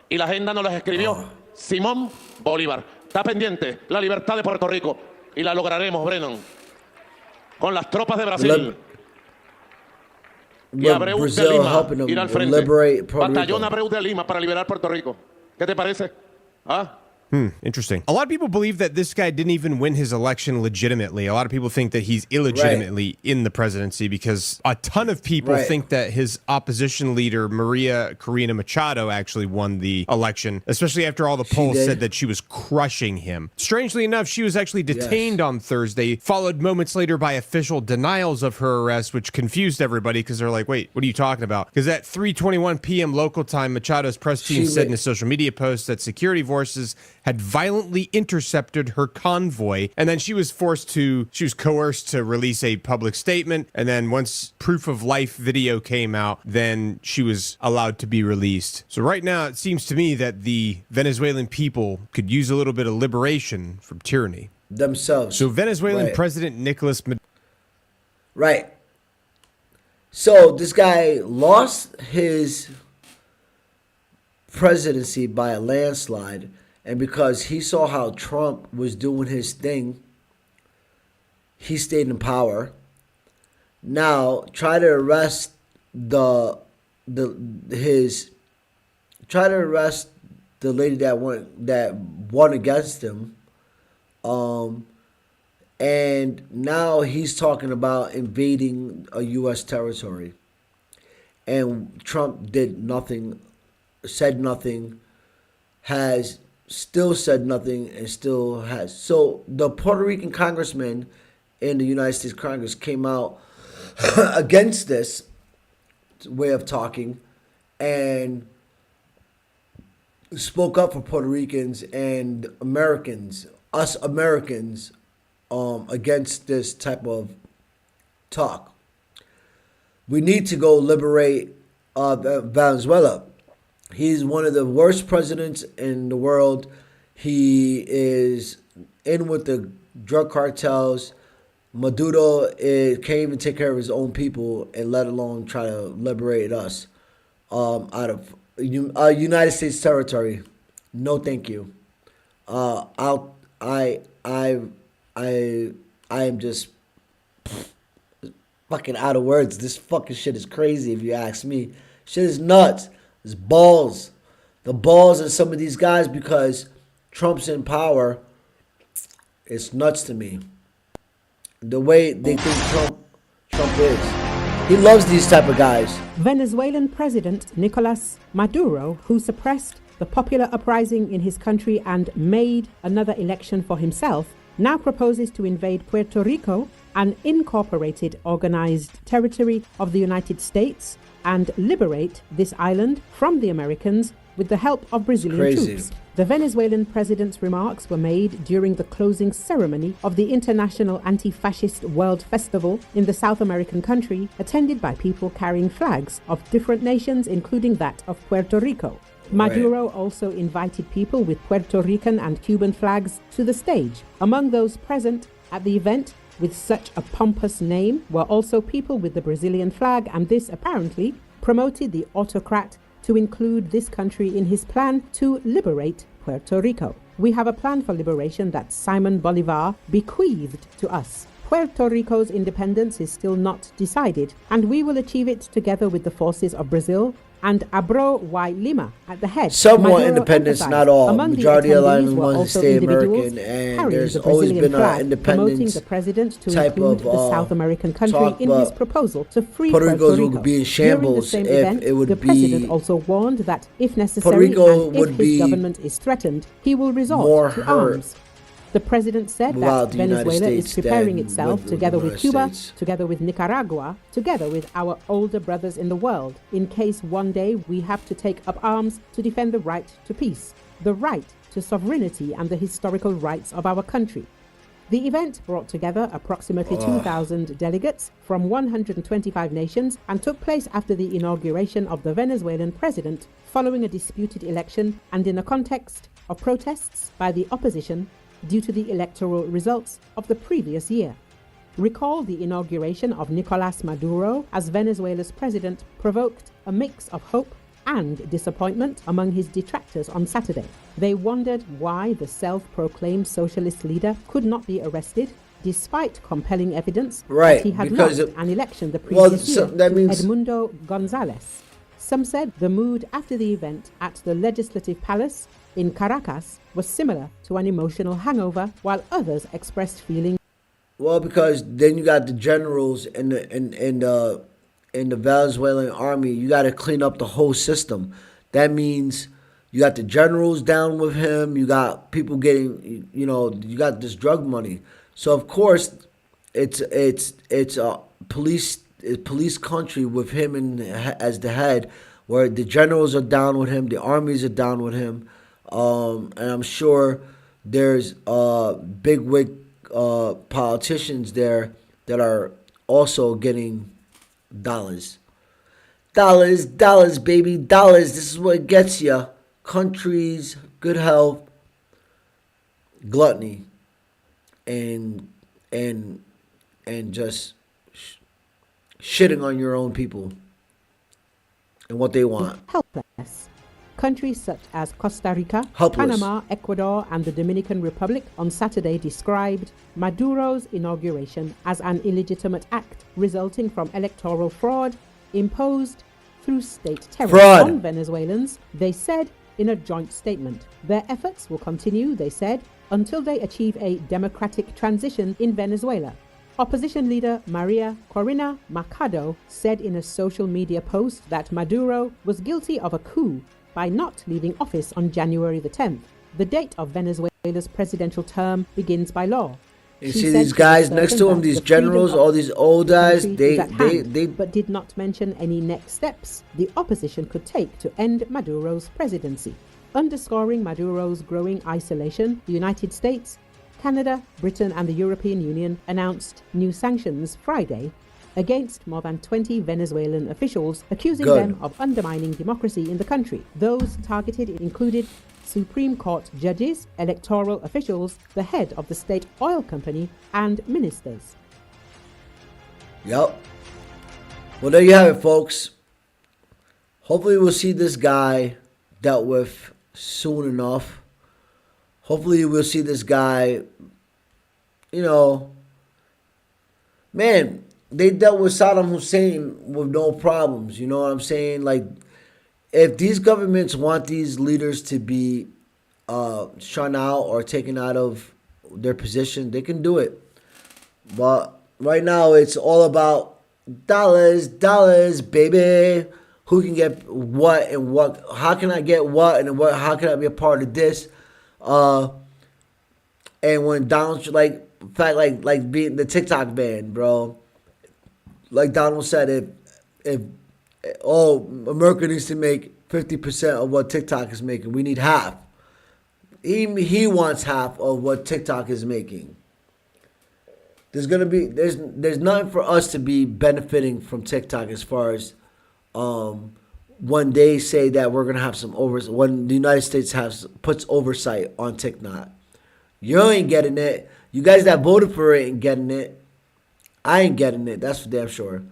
Y la agenda nos la escribió Simón Bolívar. Está pendiente la libertad de Puerto Rico y la lograremos, Brennan, con las tropas de Brasil. Y Abreu de Lima irá al frente. Batallón Abreu de Lima para liberar Puerto Rico. ¿Qué te parece? ¿Ah? Interesting. A lot of people believe that this guy didn't even win his election legitimately. A lot of people think that he's illegitimately in the presidency because a ton of people think that his opposition leader, Maria Corina Machado, actually won the election, especially after all the polls said that she was crushing him. Strangely enough, she was actually detained on Thursday, followed moments later by official denials of her arrest, which confused everybody because they're like, wait, what are you talking about? Because at 3:21 p.m. local time, Machado's press team said in a social media post that security forces had violently intercepted her convoy, and then she was coerced to release a public statement, and then once proof of life video came out, then she was allowed to be released. So right now, it seems to me that the Venezuelan people could use a little bit of liberation from tyranny. Themselves. So Venezuelan President Nicolas Maduro. Right. So this guy lost his presidency by a landslide, and because he saw how Trump was doing his thing, he stayed in power. Now try to arrest the lady that won against him. And now he's talking about invading a U.S. territory. And Trump did nothing, said nothing, has still said nothing, and still has. So the Puerto Rican congressman in the United States Congress came out against this way of talking and spoke up for Puerto Ricans and Americans, us Americans, against this type of talk. We need to go liberate Venezuela. He's one of the worst presidents in the world. He is in with the drug cartels. Maduro can't even take care of his own people, and let alone try to liberate us out of United States territory. No, thank you. I am just fucking out of words. This fucking shit is crazy if you ask me. Shit is nuts. It's balls. The balls of some of these guys because Trump's in power. It's nuts to me. The way they think Trump is. He loves these type of guys. Venezuelan President Nicolas Maduro, who suppressed the popular uprising in his country and made another election for himself, now proposes to invade Puerto Rico, an incorporated organized territory of the United States, and liberate this island from the Americans with the help of Brazilian troops. The Venezuelan president's remarks were made during the closing ceremony of the International Anti-Fascist World Festival in the South American country, attended by people carrying flags of different nations, including that of Puerto Rico. Maduro also invited people with Puerto Rican and Cuban flags to the stage. Among those present at the event with such a pompous name were also people with the Brazilian flag, and this apparently promoted the autocrat to include this country in his plan to liberate Puerto Rico. We have a plan for liberation that Simon Bolivar bequeathed to us. Puerto Rico's independence is still not decided, and we will achieve it together with the forces of Brazil and Abro y Lima at the head. Somewhat independence, not all. Majority of islands want to stay American, and there's always been an independence the president to type include of the South American country in his proposal to free Puerto Rico. Would be in shambles During the same event, it would the be. president also warned that if necessary Rico and would if be his government is threatened, he will resort to arms. The president said that Venezuela is preparing itself together with Cuba, together with Nicaragua, together with our older brothers in the world, in case one day we have to take up arms to defend the right to peace, the right to sovereignty and the historical rights of our country. The event brought together approximately 2,000 delegates from 125 nations and took place after the inauguration of the Venezuelan president following a disputed election and in a context of protests by the opposition due to the electoral results of the previous year. Recall the inauguration of Nicolas Maduro as Venezuela's president provoked a mix of hope and disappointment among his detractors on Saturday. They wondered why the self-proclaimed socialist leader could not be arrested despite compelling evidence that he had lost an election the previous year to Edmundo Gonzalez. Some said the mood after the event at the Legislative Palace in Caracas was similar to an emotional hangover, while others expressed feelings. Well, because then you got the generals in the Venezuelan army. You got to clean up the whole system. That means you got the generals down with him. You got people getting, you got this drug money. So of course, it's a police country with him as the head, where the generals are down with him, the armies are down with him, and I'm sure there's bigwig politicians there that are also getting dollars. Dollars, baby, dollars. This is what gets you. Countries, good health, gluttony, and just shitting on your own people and what they want. Helpless. Countries such as Costa Rica, Helpless. Panama, Ecuador, and the Dominican Republic on Saturday described Maduro's inauguration as an illegitimate act resulting from electoral fraud imposed through state terror on Venezuelans, they said in a joint statement. Their efforts will continue, they said, until they achieve a democratic transition in Venezuela. Opposition leader Maria Corina Machado said in a social media post that Maduro was guilty of a coup by not leaving office on January the 10th. The date of Venezuela's presidential term begins by law. You see these guys next to him, these generals, all these old guys, they but did not mention any next steps the opposition could take to end Maduro's presidency. Underscoring Maduro's growing isolation, the United States, Canada, Britain, and the European Union announced new sanctions Friday against more than 20 Venezuelan officials, accusing them of undermining democracy in the country. Those targeted included Supreme Court judges, electoral officials, the head of the state oil company, and ministers. Yep. Well, there you have it, folks. Hopefully we'll see this guy dealt with soon enough. Hopefully we'll see this guy, man, they dealt with Saddam Hussein with no problems. You know what I'm saying? Like, if these governments want these leaders to be shut out or taken out of their position, they can do it. But right now, it's all about dollars, baby. Who can get what and what? How can I get what and what? How can I be a part of this? And when Donald, like being the TikTok ban, bro. Like Donald said, if America needs to make 50% of what TikTok is making, we need half. He wants half of what TikTok is making. There's nothing for us to be benefiting from TikTok as far as when they say that we're gonna have some when the United States puts oversight on TikTok. You ain't getting it. You guys that voted for it ain't getting it. I ain't getting it. That's for damn sure.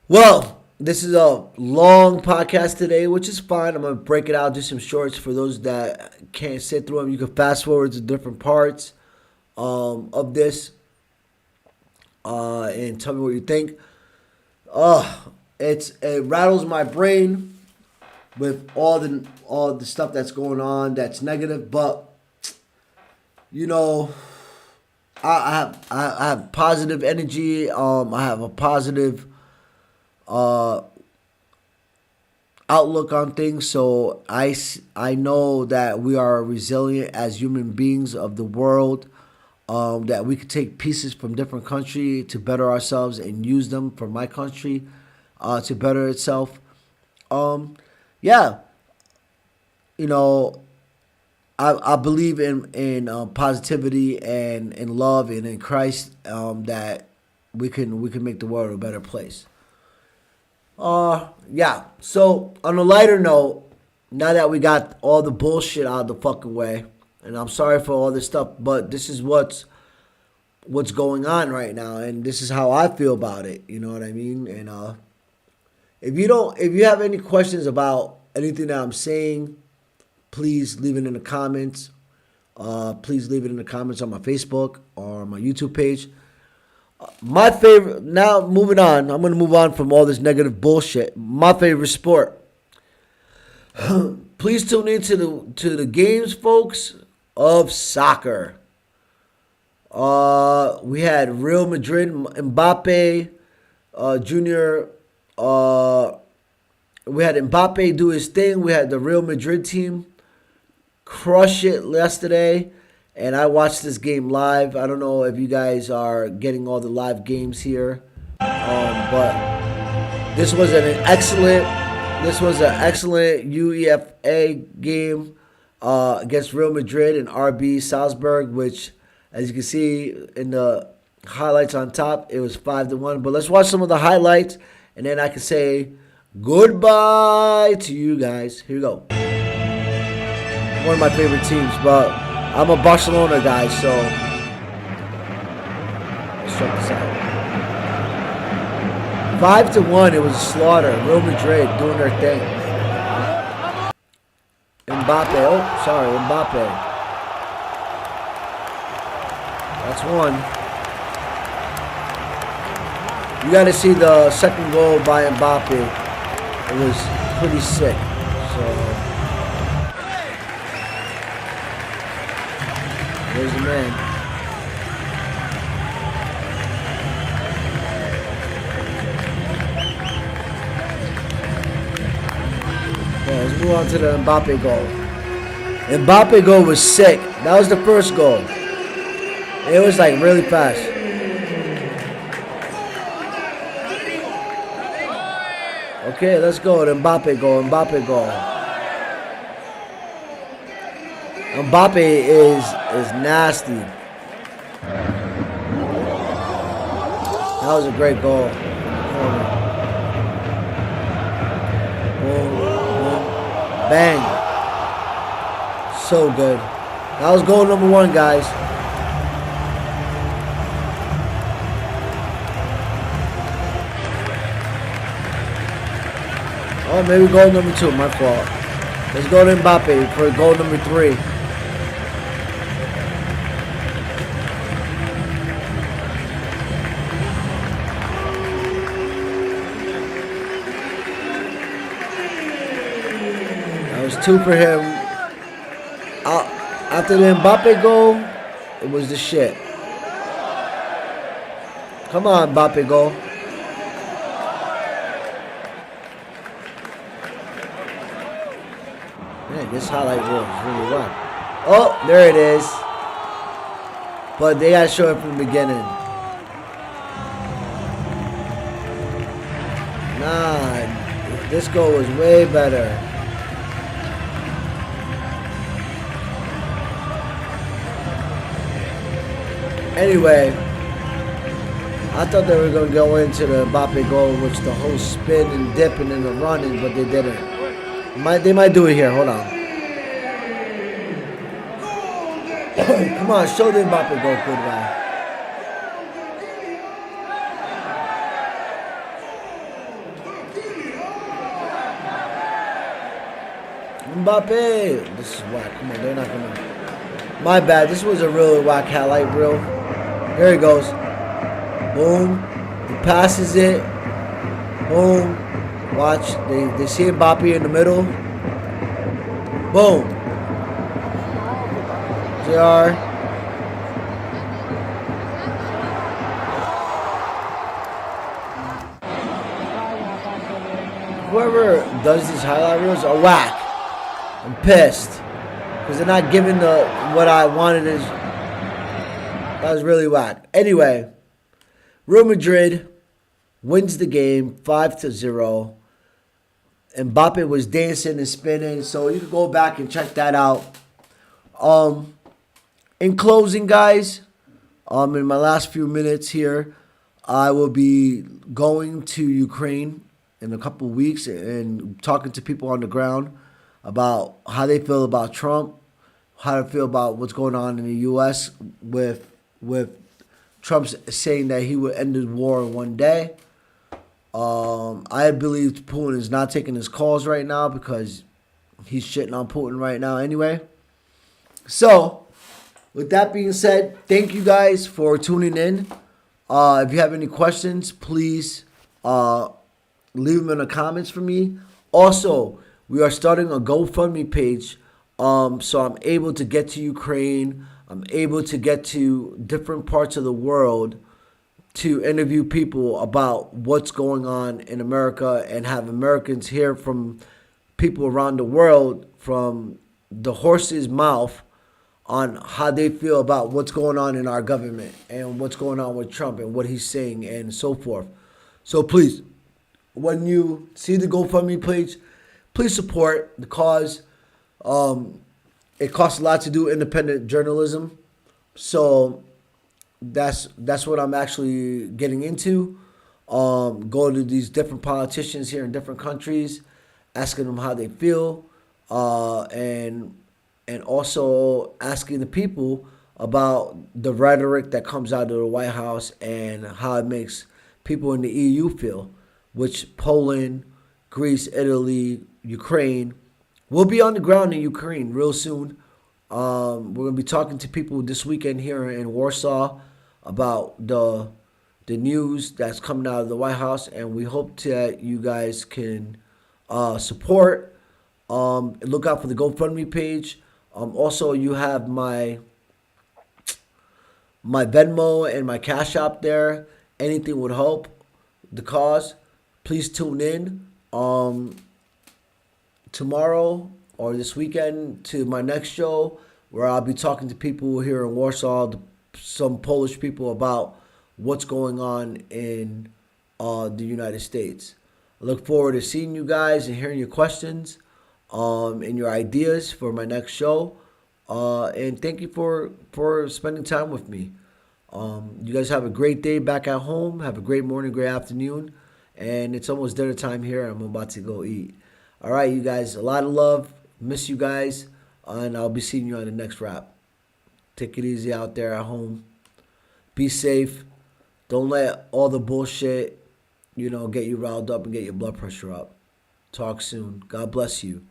Well, this is a long podcast today, which is fine. I'm going to break it out, do some shorts for those that can't sit through them. You can fast forward to different parts of this and tell me what you think. It rattles my brain with all the stuff that's going on that's negative, but I have positive energy. I have a positive outlook on things. So I know that we are resilient as human beings of the world. That we could take pieces from different country to better ourselves and use them for my country to better itself. I believe in positivity and in love and in Christ, that we can make the world a better place. So on a lighter note, now that we got all the bullshit out of the fucking way, and I'm sorry for all this stuff, but this is what's going on right now, and this is how I feel about it. You know what I mean? And if you have any questions about anything that I'm saying, please leave it in the comments. Please leave it in the comments on my Facebook or my YouTube page. My favorite, now moving on, I'm going to move on from all this negative bullshit. My favorite sport. Please tune in to the games, folks, of soccer. We had Real Madrid, Mbappe Jr. We had Mbappe do his thing. We had the Real Madrid team crush it yesterday. And I watched this game live. I don't know if you guys are getting all the live games here. But this was an excellent UEFA game against Real Madrid and RB Salzburg, which, as you can see in the highlights on top, it was 5-1. But let's watch some of the highlights, and then I can say goodbye to you guys. Here we go. One of my favorite teams, but I'm a Barcelona guy, so let's check this out. 5-1, it was a slaughter. Real Madrid doing their thing. Mbappe, Mbappe. That's one. You got to see the second goal by Mbappe. It was pretty sick. So there's the man. Yeah, let's move on to the Mbappe goal. Mbappe goal was sick. That was the first goal. It was like really fast. Okay, let's go. The Mbappe goal. Mbappe goal. Mbappe is nasty. That was a great goal. Boom, boom, bang. So good. That was goal number 1, guys. Oh, maybe goal number 2, my fault. Let's go to Mbappe for goal number 3. That was 2 for him. After the Mbappe goal, it was the shit. Come on, Mbappe goal. Man, this highlight reel is really rough. Oh, there it is. But they gotta show it from the beginning. Nah, this goal was way better. Anyway, I thought they were gonna go into the Mbappe goal, which the whole spin and dipping and the running, but they didn't. They might do it here. Hold on. Come on, show the Mbappe goal, good guy. Mbappe. This is whack. Come on, they're not gonna. My bad. This was a really whack highlight reel. There he goes. Boom. He passes it. Boom. Watch. They see Mbappe in the middle. Boom. JR. Whoever does these highlight reels are whack. I'm pissed. Because they're not giving what I wanted is. That was really whack. Anyway, Real Madrid wins the game 5-0. Mbappe was dancing and spinning, so you can go back and check that out. In closing, guys, in my last few minutes here, I will be going to Ukraine in a couple of weeks and talking to people on the ground about how they feel about Trump, how they feel about what's going on in the U.S. with Trump saying that he would end the war in one day. I believe Putin is not taking his calls right now because he's shitting on Putin right now anyway. So, with that being said, thank you guys for tuning in. If you have any questions, please leave them in the comments for me. Also, we are starting a GoFundMe page. So I'm able to get to Ukraine. I'm able to get to different parts of the world to interview people about what's going on in America and have Americans hear from people around the world from the horse's mouth on how they feel about what's going on in our government and what's going on with Trump and what he's saying and so forth. So please, when you see the GoFundMe page, please support the cause. It costs a lot to do independent journalism. So that's what I'm actually getting into. Go to these different politicians here in different countries, asking them how they feel, and also asking the people about the rhetoric that comes out of the White House and how it makes people in the EU feel, which Poland, Greece, Italy, Ukraine. We'll be on the ground in Ukraine real soon. We're going to be talking to people this weekend here in Warsaw about the news that's coming out of the White House, and we hope that you guys can support. Look out for the GoFundMe page. Also, you have my Venmo and my Cash App there. Anything would help the cause. Please tune in tomorrow or this weekend to my next show where I'll be talking to people here in Warsaw, some Polish people, about what's going on in the United States. I look forward to seeing you guys and hearing your questions and your ideas for my next show. And thank you for spending time with me. You guys have a great day back at home. Have a great morning, great afternoon. And it's almost dinner time here. I'm about to go eat. All right, you guys, a lot of love. Miss you guys. And I'll be seeing you on the next wrap. Take it easy out there at home. Be safe. Don't let all the bullshit, get you riled up and get your blood pressure up. Talk soon. God bless you.